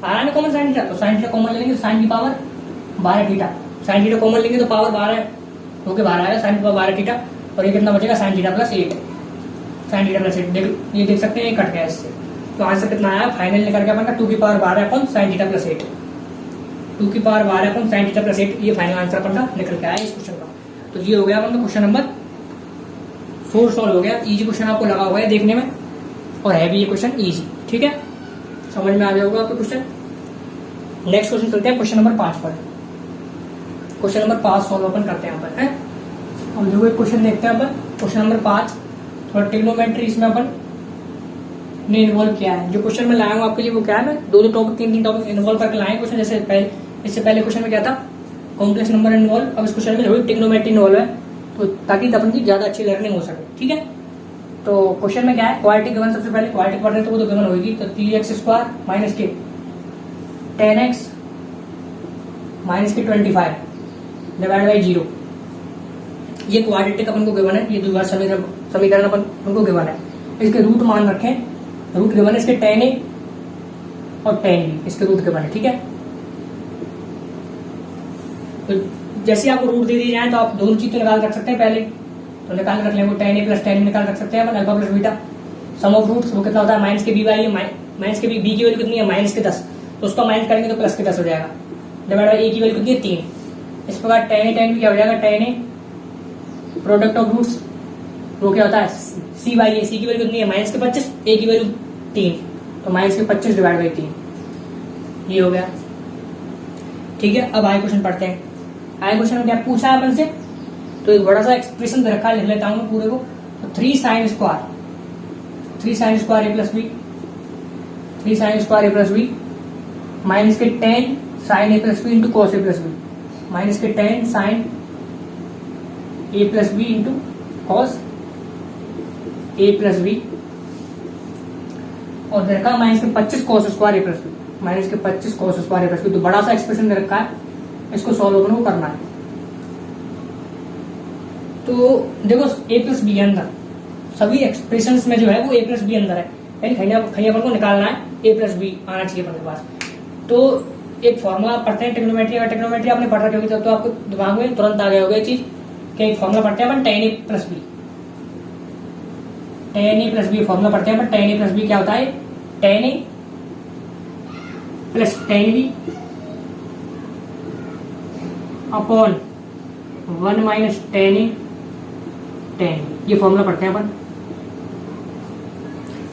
आ रहा है ना कॉमन साइन थीटा, तो साइन थीटा कॉमन लेंगे तो साइन की power 12 theta, sine theta common लेंगे तो पावर 12 होके 12 आएगा, साइन की पावर 12 थीटा, और ये कितना बचेगा sine theta plus 8, sine theta plus 8। ये देख सकते हैं ये कट गया इससे, तो आंसर कितना आया फाइनल निकल के अपन का 2 की पावर 12 अपन साइन थीटा प्लस 8, 2 की पावर 12 अपन साइन थीटा प्लस 8, ये फाइनल आंसर अपन का निकल के आया इस क्वेश्चन का। तो ये हो गया अपन का क्वेश्चन नंबर 4 सॉल्व हो गया। इजी क्वेश्चन आपको लगा हुआ है देखने में, और है भी ये क्वेश्चन इजी। ठीक है, समझ में आ जाएगा आपको क्वेश्चन। नेक्स्ट क्वेश्चन चलते हैं क्वेश्चन नंबर 5 पर। क्वेश्चन नंबर 5 सॉल्व अपन करते हैं अपन, है हम जो एक क्वेश्चन देखते हैं अपन, क्वेश्चन नंबर 5 थोड़ा ट्रिग्नोमेट्री इसमें अपन ने इन्वॉल्व किया है। जो क्वेश्चन में लाया हूँ आपके लिए वो क्या है, मैं 2-2 टॉपिक 3-3 टॉपिक इन्वॉल्व करके लाए क्वेश्चन। जैसे पहले, इससे पहले क्वेश्चन में क्या था, कॉम्प्लेक्स नंबर इन्वॉल्व, अब इस क्वेश्चन में थोड़ी ट्रिग्नोमेट्री इन्वॉल्व है, तो ताकि अपन की ज्यादा अच्छी लर्निंग हो सके। ठीक है, तो क्वेश्चन में क्या है, क्वाड्रेटिक गिवन, सबसे पहले क्वाड्रेटिक पढ़ रहे तो वो तो गिवन होगी, तो 3x स्क्वायर माइनस के 10x माइनस के 25 डिवाइड बाई 0, ये क्वाड्रेटिक अपन को गिवन है, ये द्विघात समीकरण अपन को गिवन है। इसके रूट मान रखें, रूट गिवन है इसके tan a और tan b, इसके रूट गिवन है। ठीक है, तो जैसे आपको रूट दे दिए जाए तो आप दोनों चीज तो निकाल रख सकते हैं पहले, तो निकाल रख लेंगे tan a plus tan b निकाल रख सकते हैं अपन, alpha plus beta sum of roots वो कितना होता है, माइनस के बी बाई माइनस के बी की वैल्यू कितनी है, माइनस के 10, तो उसका माइनस करेंगे तो प्लस के 10 हो जाएगा, डिवाइड बाई a की वैल्यू कितनी है 3। इस प्रकार tan a tan b क्या हो जाएगा, tan a product of roots वो क्या होता है c बाई a, c की वैल्यू कितनी है माइनस के 25, a की वैल्यू 3, तो माइनस के 25 डिवाइड बाई 3, ये हो गया। ठीक है, अब आए क्वेश्चन पढ़ते हैं। आए क्वेश्चन में क्या पूछा है अपन से, तो एक बड़ा सा एक्सप्रेशन रखा है, लिख लेता हूं मैं पूरे को। तो 3 sine square a plus b, 3 sine square a plus b minus के 10 sine a plus B into cos a plus b, minus के 10 sine a plus B into cos a plus b, और देखा माइनस के 25 cos square a plus b, minus के 25 cos square a plus b. तो बड़ा सा एक्सप्रेशन दे रखा है, इसको सॉल्व अपने को करना है। तो देखो a प्लस बी अंदर, सभी एक्सप्रेशन में जो है वो a प्लस बी अंदर है, यानी कहीं अपन को निकालना है a प्लस बी आना चाहिए अपन के पास। तो एक फॉर्मूला पढ़ते हैं ट्रिग्नोमेट्री, अगर ट्रिग्नोमेट्री आपने पढ़ रखी होगी तब तो आपको दिमाग में तुरंत आ गया होगा ये चीज कि एक फॉर्मूला पढ़ते हैं अपन tan a plus b, tan a plus b formula पढ़ते हैं अपन। tan a प्लस बी क्या होता है, tan a plus tan b upon 1 minus tan a tan b, ये फॉर्मूला पढ़ते हैं अपन।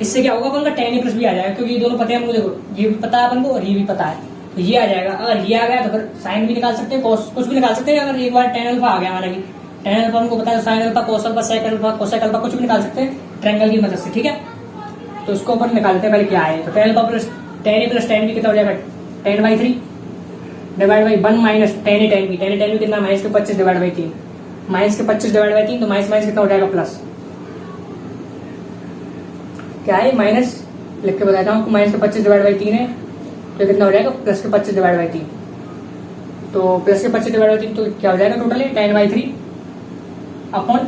इससे क्या होगा, अपन का tan a प्लस बी आ जाएगा, क्योंकि ये दोनों पता है हमको, देखो ये भी पता है अपन को और ये भी पता है, तो ये आ जाएगा। अगर ये आ गया तो फिर साइन भी निकाल सकते हैं, कॉस कुछ भी निकाल सकते हैं। अगर एक बार tan अल्फा आ गया माना कि tan अल्फा हमको पता है, sine alpha cos alpha sec alpha cosec alpha कुछ भी निकाल सकते हैं ट्रायंगल की मदद से। ठीक है, तो उसको अपन निकालते हैं पहले क्या है। तो tan alpha plus tan a plus tan b कितना हो जाएगा, 10/3 divide by 1 minus tan a tan b कितना माइनस के 25 डिवाइड बाई 3, माइनस के 25 डिवाइड बाई 3, तो माइनस माइनस कितना हो जाएगा प्लस, क्या है माइनस लिख के बताता हूँ, माइनस के 25 डिवाइड बाई 3 है तो कितना हो जाएगा प्लस के 25 डिवाइड बाई 3। तो प्लस के 25 डिवाइड बाई 3 तो क्या हो जाएगा टोटली 10/3 अपॉन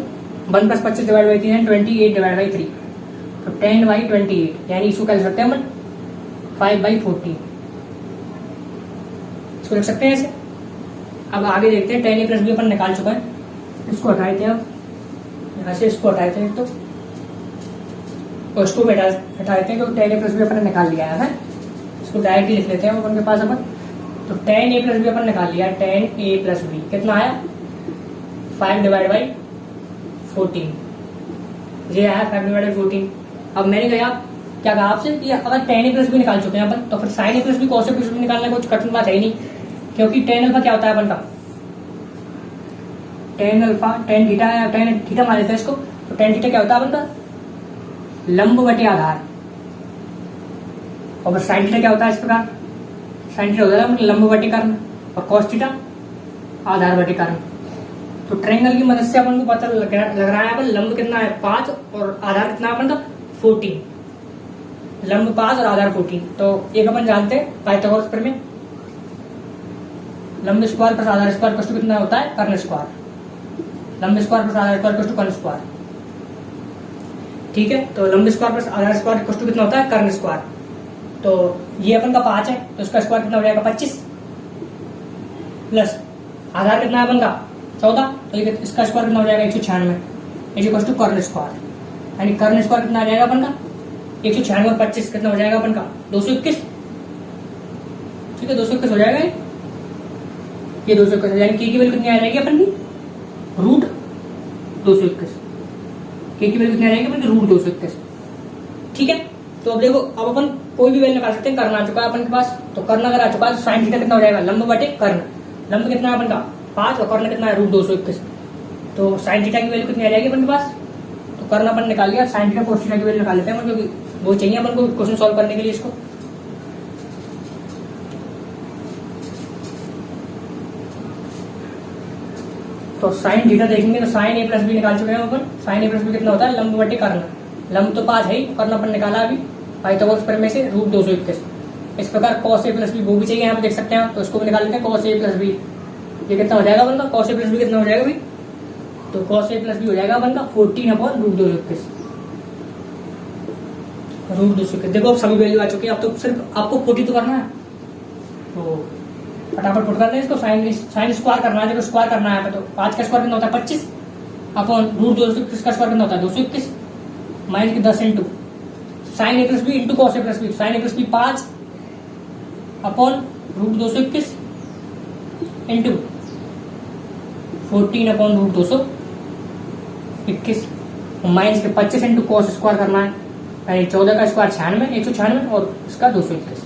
1 + 25 डिवाइड बाई 3 है 28 डिवाइड बाई 3। तो 10/28 यानी इसको क्या लिख सकते हैं अपन 5/14 इसको लिख सकते हैं ऐसे। अब आगे देखते हैं 10a + b अपन निकाल चुका है, इसको हटाए थे। अब यहाँ से इसको हटाए थे तो और इसको भी हटाए थे, तो 10a + b अपन ने निकाल लिया है। इसको डायरेक्ट लिख लेते हैं अपन के पास अपन। तो 10a + b अपन निकाल लिया, 10a + b कितना आया 5 डिवाइड बाई 14, ये आया 5 डिवाइड बाई 14। अब मैंने कहा क्या कहा आपसे कि अगर 10a + b निकाल चुके हैं अपन तो फिर sin a + b cos a + b निकालना कुछ कठिन बात है ही नहीं, क्योंकि tan अल्फा क्या होता है अपन का tan अल्फा tan थीटा मान लेते हैं इसको। तो tan थीटा क्या होता है अपन का लंब बटे आधार, और sin थीटा क्या होता है इस प्रकार sin थीटा होता है लंब बटे कर्ण, और cos थीटा आधार बटे कर्ण। तो ट्रायंगल की मदद से अपन को पता लग रहा है अपन लंब कितना है 5 और आधार कितना है अपन का 14, लंब 5 और आधार 14। तो एक अपन जानते हैं पाइथागोरस प्रमेय, लंब स्क्वायर प्लस आधार स्क्वायर इक्वल टू कितना होता है कर्ण स्क्वायर, लंब स्क्वायर प्लस आधार स्क्वायर इक्वल टू कर्ण स्क्वायर। ठीक है, तो लंब स्क्वायर प्लस आधार स्क्वायर इक्वल टू कितना होता है कर्ण स्क्वायर। तो ये अपन का 5 है तो इसका स्क्वायर कितना हो जाएगा 25, प्लस आधार कितना है अपन का 14, तो इसका स्क्वायर कितना हो जाएगा 196 इक्वल टू कर्ण स्क्वायर, यानी कर्ण स्क्वायर कितना आ जाएगा अपन का 196 और 25 कितना हो जाएगा अपन का 221। ठीक है, 221 हो जाएगा ये 221, यानी के की वैल्यू कितनी आ जाएगी अपन की रूट 221, के की वैल्यू कितनी आ जाएगी अपन की रूट 221। ठीक है, तो अब देखो अब अपन कोई भी वैल्यू निकाल सकते हैं, कर्ण आ चुका है अपन के पास। तो कर्ण अगर आ चुका है तो साइन थीटा कितना हो जाएगा लंब बटे कर्ण, लंब कितना है अपन का 5 और कर्ण कितना है रूट 221। तो साइन थीटा की वैल्यू कितनी आ जाएगी अपन के पास, तो कर्ण अपन निकाल लिया, साइन थीटा कोस थीटा की वैल्यू निकाल लेते हैं क्योंकि वो चाहिए अपन को क्वेश्चन सॉल्व करने के लिए इसको। तो साइन थीटा देखेंगे तो साइन a + b निकाल चुके हैं अपन। साइन a + b कितना होता है लंब बटे कर्ण, लंब तो 5 है ही, कर्ण अपन निकाला अभी पाइथागोरस प्रमेय से रूट 221। इस प्रकार cos a + b वो भी चाहिए यहाँ पे देख सकते हैं, तो इसको भी निकाल लेते हैं cos a + b। ये कितना हो जाएगा अपन का cos a + b कितना हो जाएगा भाई, तो cos a + b हो जाएगा अपन का 14/√221, रूट 221। देखो अब सभी वैल्यू आ चुकी है, अब तो सिर्फ आपको पुट ही तो करना है, तो फटाफट पुट करना है इसको। साइन स्क्वायर करना है, देखो स्क्वायर करना है तो 5 का स्क्वायर कितना होता है 25 अपॉन रूट 221 का स्क्वायर कितना होता है 221 माइनस के 10 into sine a + b into cos a + b, sine a + b 5 upon root 221 into 14/√221 minus के 25 इंटू cos स्क्वायर करना है, यानी 14 का स्क्वायर 196 और इसका 221।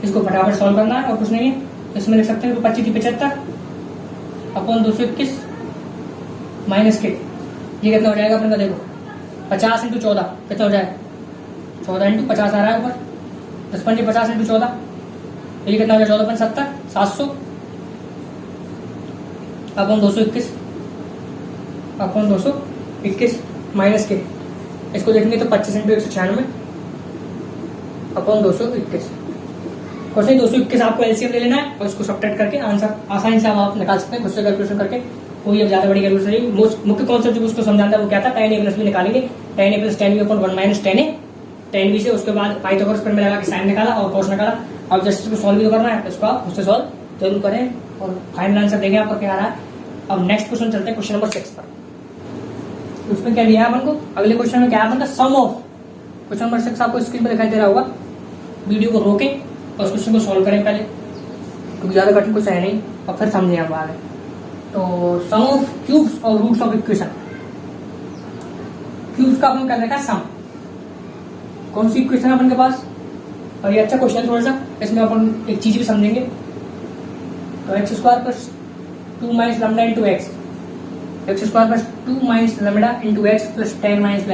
इसको फटाफट सॉल्व करना है और कुछ नहीं है, इसमें लिख सकते हैं तो 25 × 75 अपॉन 221 माइनस के ये कितना हो जाएगा अपन का देखो 50 × 14 कितना हो जाएगा 14 × 50 आ रहा है ऊपर, 10 × 50 × 14 ये कितना हो जाएगा 14 × 70 700 अपॉन 221 माइनस के इसको देखेंगे तो 25 × 196 अपॉन 221। क्वेश्चन 221 आपको एलसीएम ले लेना है और इसको सब्ट्रैक्ट करके आंसर आसानी से आप निकाल सकते हैं खुद से कैलकुलेशन करके, कोई अब ज्यादा बड़ी कैलकुलेशन नहीं। मुख्य कॉन्सेप्ट जो उसको समझाना है वो क्या था, tan a + b निकालेंगे, tan a + tan b upon 1 minus tan a tan b से उसके बाद पाइथागोरस प्रमेय लगा के साइन निकाला और cos निकाला। अब जस्ट इसको सॉल्व भी तो करना है, इसको आप खुद से सॉल्व जरूर करें और फाइनल आंसर देंगे आपको क्या आ रहा है। अब नेक्स्ट क्वेश्चन चलते हैं क्वेश्चन नंबर 6 पर। उसमें क्या दिया है अपन को, अगले क्वेश्चन में क्या है अपन का सम ऑफ, क्वेश्चन नंबर 6 आपको स्क्रीन पर दिखाई दे रहा होगा। वीडियो को रोकें और उस क्वेश्चन को सॉल्व करें पहले, क्योंकि ज्यादा कठिन कुछ है नहीं और फिर समझें हम आगे। तो सम ऑफ क्यूब्स और रूट्स ऑफ इक्वेशन, क्यूब्स का अपन कर रखा है सम, कौन सी इक्वेशन है अपन के पास, और ये अच्छा क्वेश्चन थोड़ा सा, इसमें अपन एक चीज भी समझेंगे। तो x² + 2 - λ × x, x² + 2 - λ × x + 10 - λ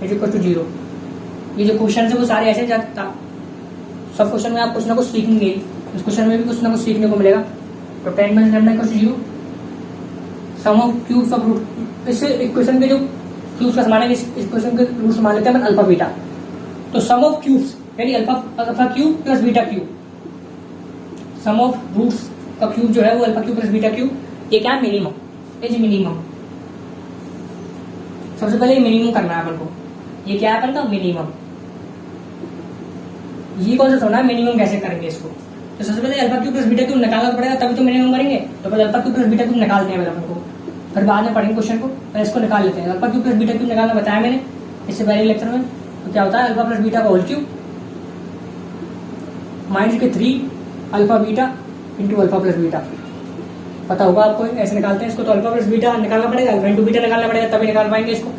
is equal to 0। ये जो क्वेश्चन है वो सारे ऐसे जाता, सब क्वेश्चन में आप कुछ ना कुछ सीखेंगे, इस क्वेश्चन में भी कुछ ना कुछ सीखने को मिलेगा। तो 10 - λ = 0, sum of cubes of root, इस इक्वेशन के जो क्यूब्स का समान है इस इक्वेशन के रूट्स मान लेते हैं अपन अल्फा बीटा। तो सम ऑफ क्यूब्स यानी alpha cube plus beta cube, sum of roots का क्यूब जो है वो alpha cube plus beta cube, ये क्या है मिनिमम, ये जी मिनिमम। सबसे पहले ये मिनिमम करना है अपन को, ये क्या है अपन का मिनिमम। ये कौन सा होना है मिनिमम, कैसे करेंगे इसको, तो सबसे पहले alpha cube plus beta cube निकालना पड़ेगा तभी तो मिनिमम करेंगे। तो पहले alpha cube plus beta cube निकालते हैं अपन को, फिर बाद में पढ़ेंगे क्वेश्चन को, पहले इसको निकाल लेते हैं। Alpha cube plus beta cube निकालना बताया मैंने इससे पहले लेक्चर में। तो क्या होता है अल्फा प्लस बीटा का होल क्यूब माइनस के 3 alpha beta into alpha plus beta, पता होगा आपको, ऐसे निकालते हैं इसको। तो अल्फा प्लस बीटा निकालना पड़ेगा, अल्फा इंटू बीटा निकालना पड़ेगा, तभी निकाल पाएंगे इसको।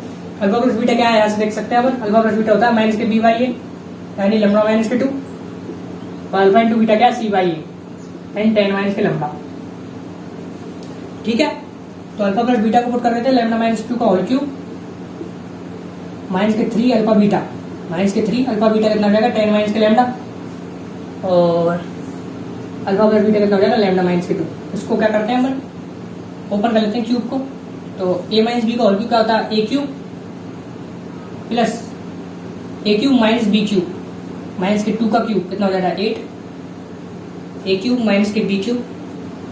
अल्फा प्लस बीटा क्या है यहाँ से देख सकते हैं अपन, अल्फा प्लस बीटा होता है माइनस के बी बाई ए यानी लैम्डा माइनस के 2, और अल्फा इंटू बीटा क्या है सी बाई ए यानी 10 माइनस के लैम्डा। ठीक है, तो अल्फा प्लस बीटा को पुट कर देते हैं, लैम्डा माइनस 2 का होल क्यूब माइनस के 3 अल्फा बीटा, माइनस के 3 अल्फा बीटा कितना हो जाएगा 10 माइनस के लैम्डा, और अल्फा प्लस बीटा कितना हो जाएगा लैम्डा माइनस के 2। इसको क्या करते हैं अपन, ओपन कर लेते हैं क्यूब को। तो ए माइनस बी का होल क्यूब क्या होता है A cube plus A cube minus B cube minus के 2 का क्यूब कितना हो जाएगा 8, ए क्यूब माइनस के बी क्यूब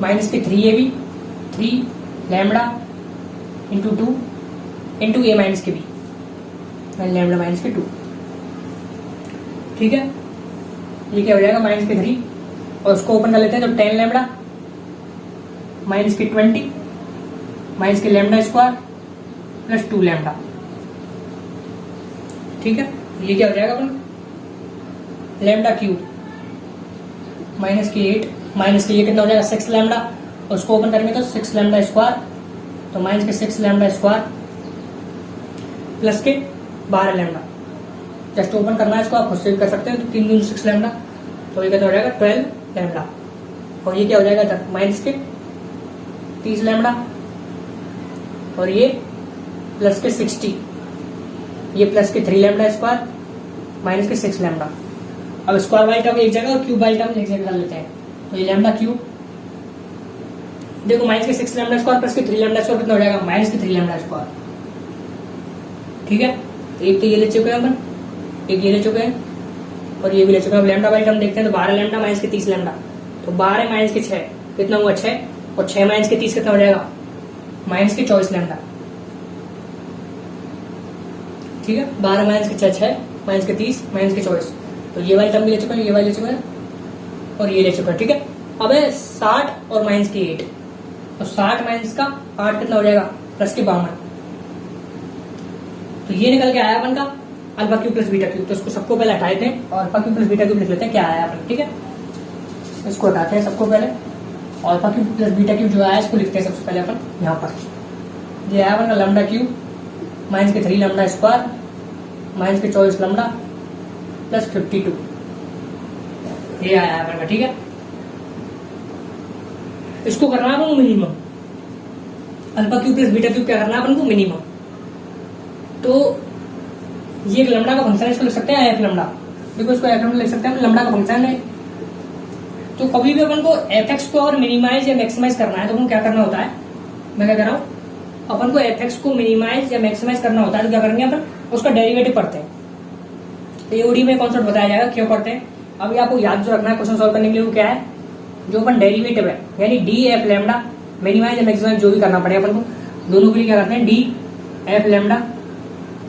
माइनस के 3ab 3 lambda into 2 into A minus के बी लैम्डा माइनस के 2। ठीक है, ये क्या हो जाएगा माइनस के 3, और उसको ओपन कर लेते हैं। तो 10 लैम्डा माइनस के 20 माइनस के लैम्डा स्क्वायर प्लस 2 लैम्डा। ठीक है, ये क्या हो जाएगा अपन लैम्डा क्यूब माइनस के 8 माइनस के ये कितना हो जाएगा 6 लैम्डा, और उसको ओपन करेंगे तो 6 लैम्डा स्क्वायर, तो माइनस के 6 लैम्डा स्क्वायर प्लस के 12 लैम्डा। जस्ट ओपन करना है इसको, आप खुद से कर सकते हैं। तो 3 दूनी 6 लैम्डा, तो ये कितना हो जाएगा 12 लैम्डा, और ये क्या हो जाएगा माइनस के 30 लैम्डा, और ये प्लस के 60, ये प्लस के 3 लैम्डा स्क्वायर माइनस के 6 लैम्डा। अब स्क्वायर वाली टर्म एक जगह और क्यूब वाली टर्म एक जगह कर लेते हैं। तो ये लैम्डा क्यूब देखो माइनस के 6 लैम्डा स्क्वायर प्लस के 3 लैम्डा स्क्वायर कितना हो जाएगा माइनस के 3 लैम्डा स्क्वायर। ठीक है, तो एक तो ये ले चुके हैं अपन, एक ये ले चुके हैं, और ये भी ले चुके हैं। अब लैम्डा वाली टर्म देखते हैं। तो 12 लैम्डा माइनस के 30 लैम्डा, तो 12 माइनस के 6 कितना हुआ 6, और 6 माइनस के 30 कितना हो जाएगा माइनस के 24 लैम्डा। ठीक है, 12 माइनस के 6 माइनस के 30 माइनस के 24, तो ये वाली टर्म भी ले चुके हैं, ये वाली ले चुके हैं, और ये ले चुके हैं। ठीक है, अब है 60 और माइनस के 8, तो 60 माइनस का 8 कितना हो जाएगा प्लस के 52, तो ये निकल के आया अपन का alpha cube plus beta cube. तो इसको सबको पहले हटा देते हैं और alpha cube plus beta cube लिख लेते हैं क्या आया अपन। ठीक है, इसको हटाते हैं सबको पहले, और alpha cube plus beta cube जो आया इसको लिखते हैं सबसे पहले अपन यहाँ पर। ये आया अपन का लैम्डा क्यूब माइनस के 3 लैम्डा स्क्वायर माइनस के 24 लैम्डा प्लस 52, ये आया अपन का। ठीक है, इसको करना है अपन को minimum, alpha cube plus beta cube क्या करना है अपन को मिनिमम। तो ये एक लैम्डा का फंक्शन है, इसको लिख सकते हैं एफ लैम्डा, देखो इसको एफ लैम्डा लिख सकते हैं, लैम्डा का फंक्शन है। तो कभी भी अपन को एफ एक्स को और मिनिमाइज या मैक्सिमाइज करना है तो अपन क्या करना होता है, मैं क्या कर रहा हूँ, अपन को एफ एक्स को मिनिमाइज या मैक्सिमाइज करना होता है तो क्या करेंगे अपन उसका डेरिवेटिव पढ़ते हैं। एओडी में कॉन्सेप्ट बताया जाएगा क्यों पढ़ते हैं। अभी आपको याद जो रखना है क्वेश्चन सॉल्व करने के लिए वो क्या है, जो अपन डेरिवेटिव है यानी डी एफ लैम्डा मिनिमाइज या मैक्सिमाइज जो भी करना पड़ेगा अपन को, दोनों के लिए क्या करते हैं D F lambda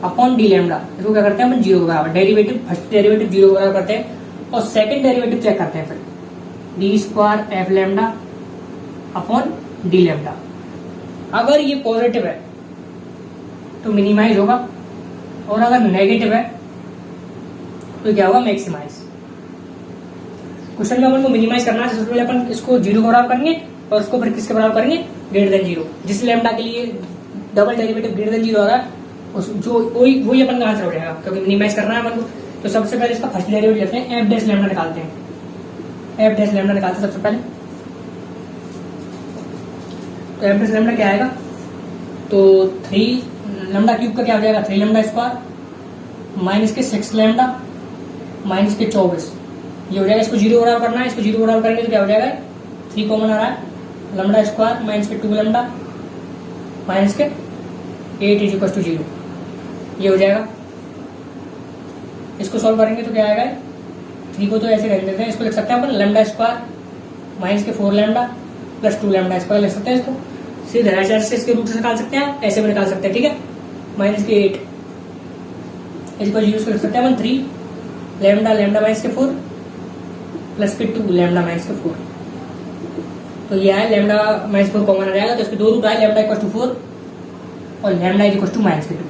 upon D lambda, इसको क्या करते हैं अपन 0 के बराबर, डेरिवेटिव फर्स्ट डेरिवेटिव 0 के बराबर करते हैं और सेकंड डेरिवेटिव चेक करते हैं फिर D square F lambda upon D lambda. अगर ये पॉजिटिव है तो मिनिमाइज होगा, और अगर नेगेटिव है तो क्या होगा मैक्सिमाइज। क्वेश्चन में अपन को मिनिमाइज करना है, सबसे पहले अपन इसको 0 के बराबर करेंगे और उसको फिर किसके बराबर करेंगे ग्रेटर देन 0। जिस लैम्डा के लिए डबल डेरिवेटिव ग्रेटर देन 0 आ रहा है जो वही अपन का आंसर हो जाएगा, क्योंकि मिनिमाइज करना है अपन को। तो सबसे पहले इसका फर्स्ट डेरिवेटिव लेते हैं, एफ डैश लैम्डा निकालते हैं, एफ डैश लैम्डा निकालते हैं सबसे पहले। तो एफ डैश लैम्डा क्या आएगा, तो 3 लैम्डा क्यूब का क्या हो जाएगा 3 लैम्डा स्क्वायर माइनस के 6 लैम्डा माइनस के 24, ये हो जाएगा। इसको 0 बराबर करना है, इसको 0 बराबर करेंगे तो क्या हो जाएगा 3 कॉमन आ रहा है, लैम्डा स्क्वायर माइनस के 2 लैम्डा माइनस के 8 इज इक्वल टू 0, ये हो जाएगा। इसको सॉल्व करेंगे तो क्या आएगा 3 को तो ऐसे रख देते हैं, इसको लिख सकते हैं अपन लैम्डा स्क्वायर माइनस के 4 लैम्डा प्लस 2 लैम्डा स्क्वायर लिख सकते हैं इसको। सीधे राइट साइड से इसके रूट से निकाल सकते हैं, ऐसे भी निकाल सकते हैं, ठीक है। माइनस के 8 इसको यूज कर सकते हैं अपन 3 लैम्डा लैम्डा माइनस के 4 प्लस के 2 लैम्डा माइनस के 4। तो ये है लैम्डा माइनस 4 कॉमन आ जाएगा, तो इसके 2 रूट आए लैम्डा इक्वल टू 4 और lambda is equal to minus के 2।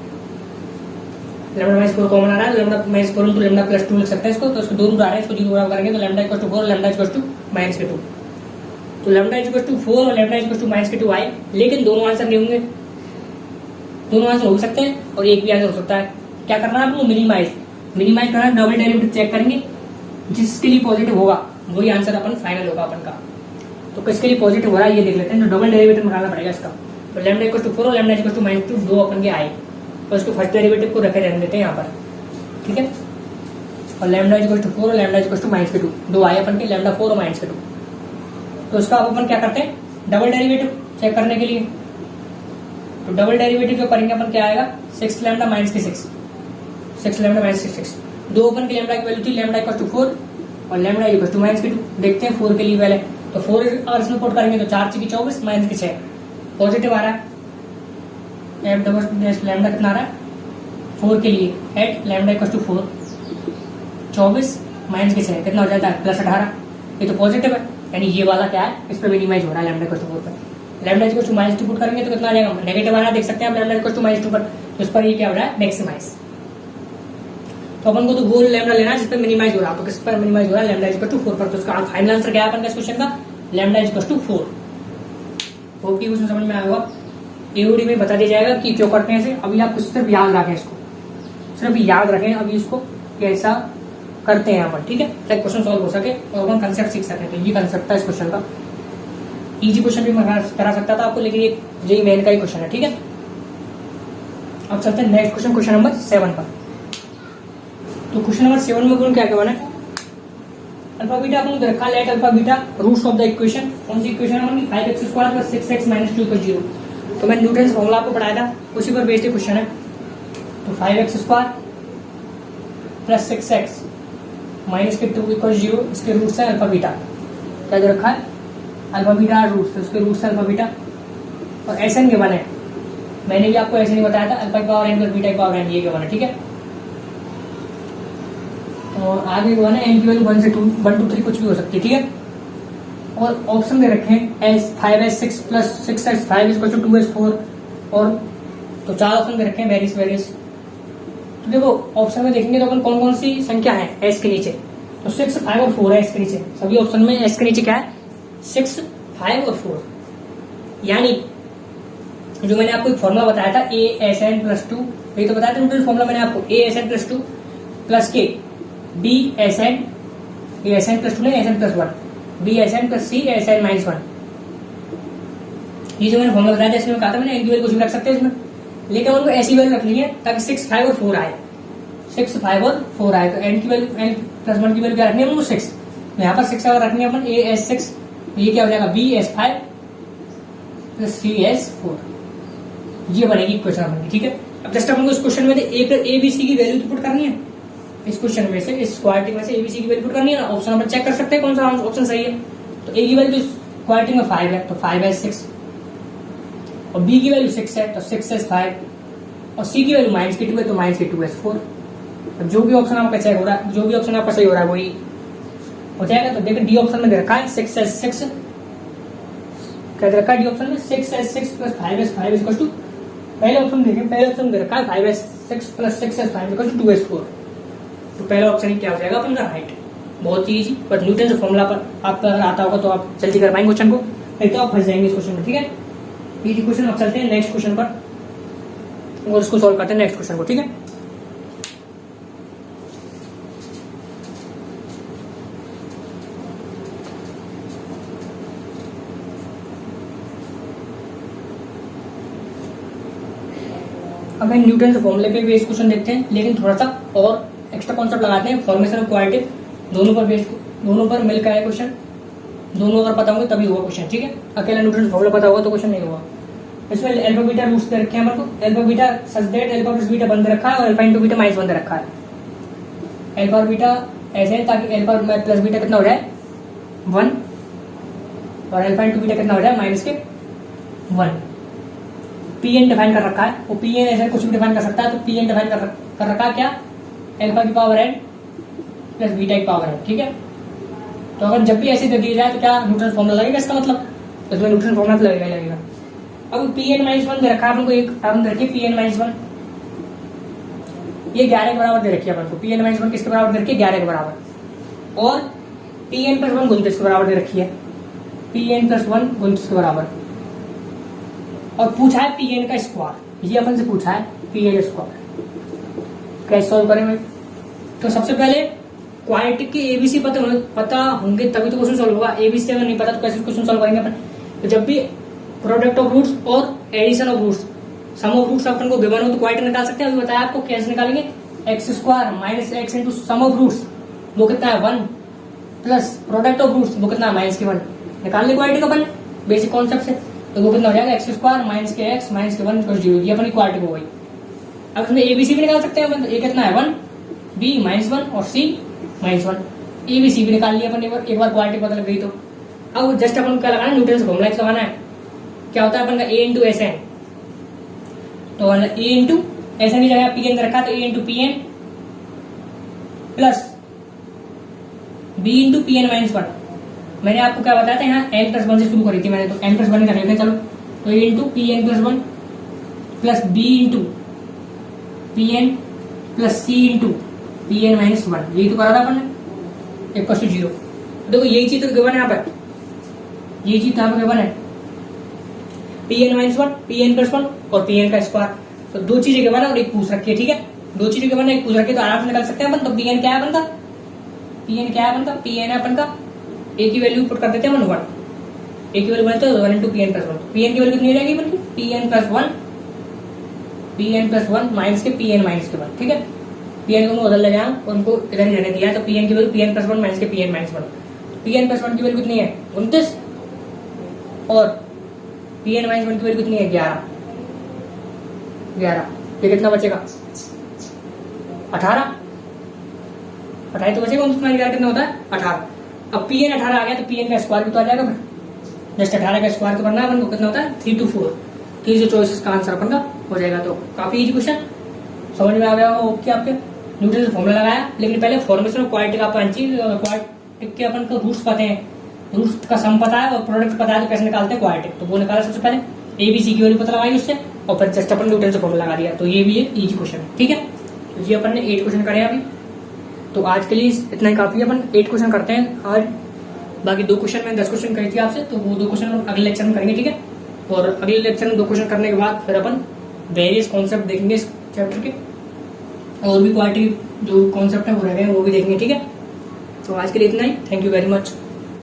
लैम्डा माइनस 4 कॉमन आ रहा है, lambda minus 4 into lambda plus 2 लिख सकते हैं इसको। तो इसके 2 रूट आ रहे हैं, इसको 0 बराबर करेंगे तो lambda equal to 4 lambda equal to minus के 2। तो लैम्डा इज इक्वल टू 4 और lambda is equal to minus के 2 आए, लेकिन दोनों आंसर नहीं होंगे। दोनों आंसर हो सकते हैं और एक भी आंसर हो सकता है। क्या करना है आपको? मिनिमाइज करना है, डबल डेरिवेटिव चेक करेंगे, जिसके लिए पॉजिटिव होगा वही आंसर अपन फाइनल होगा अपन का। तो किसके लिए पॉजिटिव हो रहा है ये देख लेते हैं, तो डबल डेरिवेटिव निकालना पड़ेगा इसका। तो लैम्डा इक्वल टू 4 और लैम्डा इक्वल टू माइनस 2 दो अपन के आए, तो इसको फर्स्ट डेरिवेटिव को रखे रहने देते हैं यहाँ पर, ठीक है। और लैम्डा इक्वल टू 4 और लैम्डा इक्वल टू माइनस के 2 दो आए अपन के, लैम्डा 4 और माइनस के 2। तो इसका अब अपन क्या करते हैं, डबल डेरिवेटिव चेक करने के लिए। तो डबल डेरिवेटिव जो करेंगे अपन क्या आएगा, 6 लैम्डा माइनस के 6 लैम्डा माइनस के 6। दो अपन की लैम्डा की वैल्यू थी लैम्डा इक्वल टू 4 और लैम्डा इक्वल टू माइनस के 2। देखते हैं 4 के लिए पहले, तो 4 और इसमें पुट करेंगे तो 4 की 24 माइनस के 6 पॉजिटिव आ रहा है। एट डबल लैम्डा कितना आ रहा है 4 के लिए, at lambda equal to 4 24 minus के 6 कितना हो जाता है प्लस 18। ये तो पॉजिटिव है, यानी ये वाला क्या है, इस पर मिनिमाइज हो रहा है लैम्डा इक्वल टू 4 पर। Lambda equal to minus 2 put करेंगे तो कितना आ जाएगा, नेगेटिव आ रहा है, देख सकते हैं आप लैम्डा इक्वल टू माइनस 2 पर। तो इस पर ये क्या हो रहा है, मैक्सिमाइज। तो अपन को तो वो लैम्डा लेना है जिस पर मिनिमाइज हो रहा है, तो किस पर मिनिमाइज हो रहा है, लैम्डा इक्वल टू 4 पर। तो इसका फाइनल आंसर क्या है अपन का इस क्वेश्चन का, लैम्डा इक्वल टू 4। होप कि क्वेश्चन समझ में आया होगा। एओडी में बता दिया जाएगा कि क्यों करते हैं ऐसे। अभी आप सिर्फ याद रखें इसको, सिर्फ याद रखें अभी इसको कैसा करते हैं अपन, ठीक है, ताकि क्वेश्चन सॉल्व हो सके और अपन कंसेप्ट सीख सकें। तो ये कंसेप्ट है इस क्वेश्चन का। इजी क्वेश्चन भी मैं करा सकता था आपको, लेकिन ये जेईई मेन का ही क्वेश्चन है, ठीक है। अब चलते हैं नेक्स्ट क्वेश्चन, क्वेश्चन नंबर 7 पर। तो क्वेश्चन नंबर 7 में क्या क्या बना है, अल्फा बीटा अपन रखा, let alpha beta roots of the equation. कौन सी इक्वेशन है हमारी, 5x square plus 6x minus 2 equal 0। तो मैंने न्यूटन फॉर्मूला आपको पढ़ाया था, उसी पर बेस्ड क्वेश्चन है। तो 5x square plus 6x minus के 2 इक्वल 0, इसके रूट्स है अल्फा बीटा। क्या जो रखा है अल्फा बीटा रूट्स, तो उसके रूट्स है अल्फा बीटा। और एसएन के बने, मैंने भी आपको ऐसे नहीं बताया था, अल्फा की पावर एन प्लस बीटा की पावर एन, ये के बने, ठीक है। और आगे जो है ना एन की वैल्यू 1 से 2, 1 2 3 कुछ भी हो सकती है, ठीक है। और ऑप्शन दे रखे हैं S 5s6 plus 6s 5 equal to 2s4, और तो 4 ऑप्शन दे रखे हैं वेरियस। तो देखो ऑप्शन में देखेंगे तो अपन कौन कौन सी संख्या है एस के नीचे, तो 6 5 और 4 है एस के नीचे। सभी ऑप्शन में एस के नीचे क्या है, 6 5 और 4। यानी जो मैंने आपको एक फॉर्मूला बताया था ए एस एन प्लस 2, यही तो बताया था न्यूटन फॉर्मूला मैंने आपको, A S N plus 2 plus के B S N, A S N plus 2 नहीं S N plus 1, B S N plus C S N minus 1। ये जो मैंने फॉर्मूला बताया था इसमें कहा था मैंने, एक वैल्यू कुछ भी रख सकते हैं इसमें, लेकिन उनको ऐसी वैल्यू रखनी है ताकि 6 5 और 4 आए, 6 5 और 4 आए। तो एन की वैल्यू एन प्लस 1 की वैल्यू क्या रखनी है हमको 6, यहाँ पर 6 अगर रखनी है अपन ए एस 6, ये क्या हो जाएगा B S 5 plus C S 4, ये बनेगी इक्वेशन बनेगी, ठीक है। अब जस्ट अपन को इस क्वेश्चन में ए बी सी की वैल्यू तो पुट करनी है, इस क्वेश्चन में से इस क्वाड्रेटिक में से एबीसी की वैल्यू पुट करनी है ना। ऑप्शन अपन चेक कर सकते हैं कौन सा ऑप्शन सही है। तो ए की वैल्यू क्वाड्रेटिक में 5 है तो 5s6, और बी की वैल्यू 6 है तो 6s5, और सी की वैल्यू माइनस के 2 है तो माइनस के 2s4। अब जो भी ऑप्शन आपका चेक हो रहा है, जो भी ऑप्शन आपका सही हो रहा है वही हो जाएगा। तो देखिए डी ऑप्शन में दे रखा है 6s6, क्या दे रखा है डी ऑप्शन में 6s6 plus 5s5 equal to, पहले ऑप्शन देखें, पहले ऑप्शन दे रखा है 5s6 plus 6s5 equal to 2s4। तो पहला ऑप्शन ही क्या हो जाएगा अपन का राइट, बहुत ही इजी। बट न्यूटन से फॉर्मूला पर आपका अगर आता होगा तो आप जल्दी कर पाएंगे क्वेश्चन को, नहीं तो आप फंस जाएंगे इस क्वेश्चन में, ठीक है। Easy question. अब चलते हैं नेक्स्ट क्वेश्चन पर और इसको सॉल्व करते हैं नेक्स्ट क्वेश्चन को, ठीक है। अब हम न्यूटन से फॉर्मूले पे बेस्ड क्वेश्चन देखते हैं, लेकिन थोड़ा सा और एक्स्ट्रा कॉन्सेप्ट लगाते हैं, फॉर्मेशन ऑफ क्वाड्रेटिक, दोनों पर बेस्ड, दोनों पर मिलकर है क्वेश्चन, दोनों अगर पता होंगे तभी होगा क्वेश्चन, ठीक है। अकेला न्यूटन फॉर्मूला पता होगा तो क्वेश्चन नहीं होगा। इसमें अल्फा बीटा रूट्स दे रखे हैं हमारे को, alpha beta such that alpha plus beta बंद रखा है और अल्फा इंटू बीटा माइनस बंद रखा है। अल्फा और बीटा ऐसे, ताकि एल्फा प्लस बीटा कितना हो जाए 1 और अल्फा इंटू बीटा कितना हो जाए माइनस के 1। पी एन डिफाइन कर रखा है, वो पी एन ऐसे कुछ भी डिफाइन कर सकता है, तो पी एन डिफाइन कर रखा है क्या, एल्फा की पावर एन प्लस बीटा की पावर एन, ठीक है। तो अगर जब भी ऐसे दे दिया जाए तो क्या न्यूटन फॉर्मूला लगेगा इसका मतलब, इसमें न्यूटन फॉर्मूला तो लगेगा। अब पी एन माइनस 1 दे रखा है अपन को, एक टर्म दे रखी है पी एन माइनस 1, ये 11 के बराबर दे रखी है अपन को। पी एन माइनस 1 किसके बराबर दे रखी है, 11 के बराबर। और पी एन प्लस 1 29 के बराबर दे रखी है, पी एन प्लस 1 29 के बराबर। और पूछा है पी एन का स्क्वायर, ये अपन से पूछा है पी एन स्क्वायर, कैसे सॉल्व करेंगे। तो सबसे पहले क्वाड्रेटिक के एबीसी पता होंगे तभी तो क्वेश्चन सॉल्व होगा। एबीसी अगर नहीं पता तो कैसे क्वेश्चन सॉल्व करेंगे अपन। तो जब भी प्रोडक्ट ऑफ रूट्स और addition of roots, sum of roots अपन को गिवन हो तो क्वाड्रेटिक निकाल सकते हैं। अभी बताया आपको कैसे निकालेंगे, x square minus x into sum of roots, वो कितना है 1, प्लस प्रोडक्ट ऑफ रूट्स वो कितना है माइनस के 1। निकालने क्वाड्रेटिक अपन बेसिक कॉन्सेप्ट से, तो वो कितना हो जाएगा एक्स स्क्वायर माइनस के एक्स माइनस के 1 0, ये अपनी क्वाड्रेटिक हो गई। अब इसमें एबीसी भी निकाल सकते हैं अपन, तो ए कितना है 1, बी माइनस 1 और सी माइनस 1। एबीसी भी निकाल लिया अपन एक बार क्वाड्रेटिक पता लग गई। तो अब जस्ट अपन क्या लगाना है, न्यूटन से फॉर्मूला लगाना है। क्या होता है अपन का ए इंटू एस एन, तो ए इंटू एस एन की जगह पी एन रखा है, तो A into P N plus B into P N minus 1। मैंने आपको क्या बताया था, यहाँ एन प्लस 1 से शुरू करी थी मैंने, तो एन प्लस 1 कर लेते हैं चलो। तो A into P N plus 1 plus B into P N plus C into P N minus 1, यही तो करा था अपन ने, इक्वल टू 0। देखो यही चीज तो गिवन है यहाँ पर, यही चीज यहाँ पर गिवन है, P N minus 1, P N plus 1 और पी एन का स्क्वायर। तो दो चीजें गिवन है और एक पूछ रखी है, ठीक है। दो चीजें गिवन है, एक पूछ रखी है, तो आराम से निकाल सकते हैं अपन। तो पी एन क्या है अपन का, पी एन क्या है अपन का, पी एन है अपन का, ए की वैल्यू पुट कर देते हैं 1, ए की वैल्यू बनते हैं 1 into P N plus 1। P N की वैल्यू कितनी हो जाएगी बल्कि पी एन प्लस 1 माइनस के पी एन माइनस के 1, ठीक है। पी एन को बदल ले जाए, उनको इधर ही रहने दिया है, तो पी एन की value P N plus 1 minus के P N minus 1। P N plus 1 की वैल्यू कितनी है 29 और पी एन माइनस 1 की वैल्यू कितनी है 11। ये कितना बचेगा 18 तो बचेगा, उसमें 11 कितना होता है 18। अब पी एन 18 आ गया तो पी एन का स्क्वायर भी तो आ जाएगा फिर, जस्ट 18 का स्क्वायर तो करना है अपन को, कितना होता है 3 to 4। तो ये चॉइसेस का आंसर अपन का हो जाएगा। तो काफी इजी क्वेश्चन, समझ में आ गया हो ओके। आपके न्यूटन से फॉर्मूला लगाया, लेकिन पहले फॉर्मेशन क्वाड्रेटिक आपको क्वाड्रेटिक के अपन को रूट्स पता है, रूट्स का सम पता है और प्रोडक्ट पता है, तो कैसे निकालते हैं क्वाड्रेटिक, तो वो निकाला सबसे पहले। एबीसी की वैल्यू पता लगाई उससे और फिर जस्ट अपन न्यूटन से फॉर्मूला लगा दिया। तो ये भी है इजी क्वेश्चन, ठीक है। तो ये अपन ने 8 क्वेश्चन करे अभी, तो आज के लिए इतना ही काफी है। अपन 8 क्वेश्चन करते हैं आज, बाकी 2 क्वेश्चन मैंने 10 क्वेश्चन करी थी आपसे, तो वो 2 क्वेश्चन अगले लेक्चर में करेंगे, ठीक है। और अगले लेक्चर में 2 क्वेश्चन करने के बाद फिर अपन वेरियस कॉन्सेप्ट देखेंगे इस चैप्टर के, और भी क्वालिटी जो कॉन्सेप्ट है वो रह गए वो भी देखेंगे, ठीक है। तो आज के लिए इतना ही, थैंक यू वेरी मच।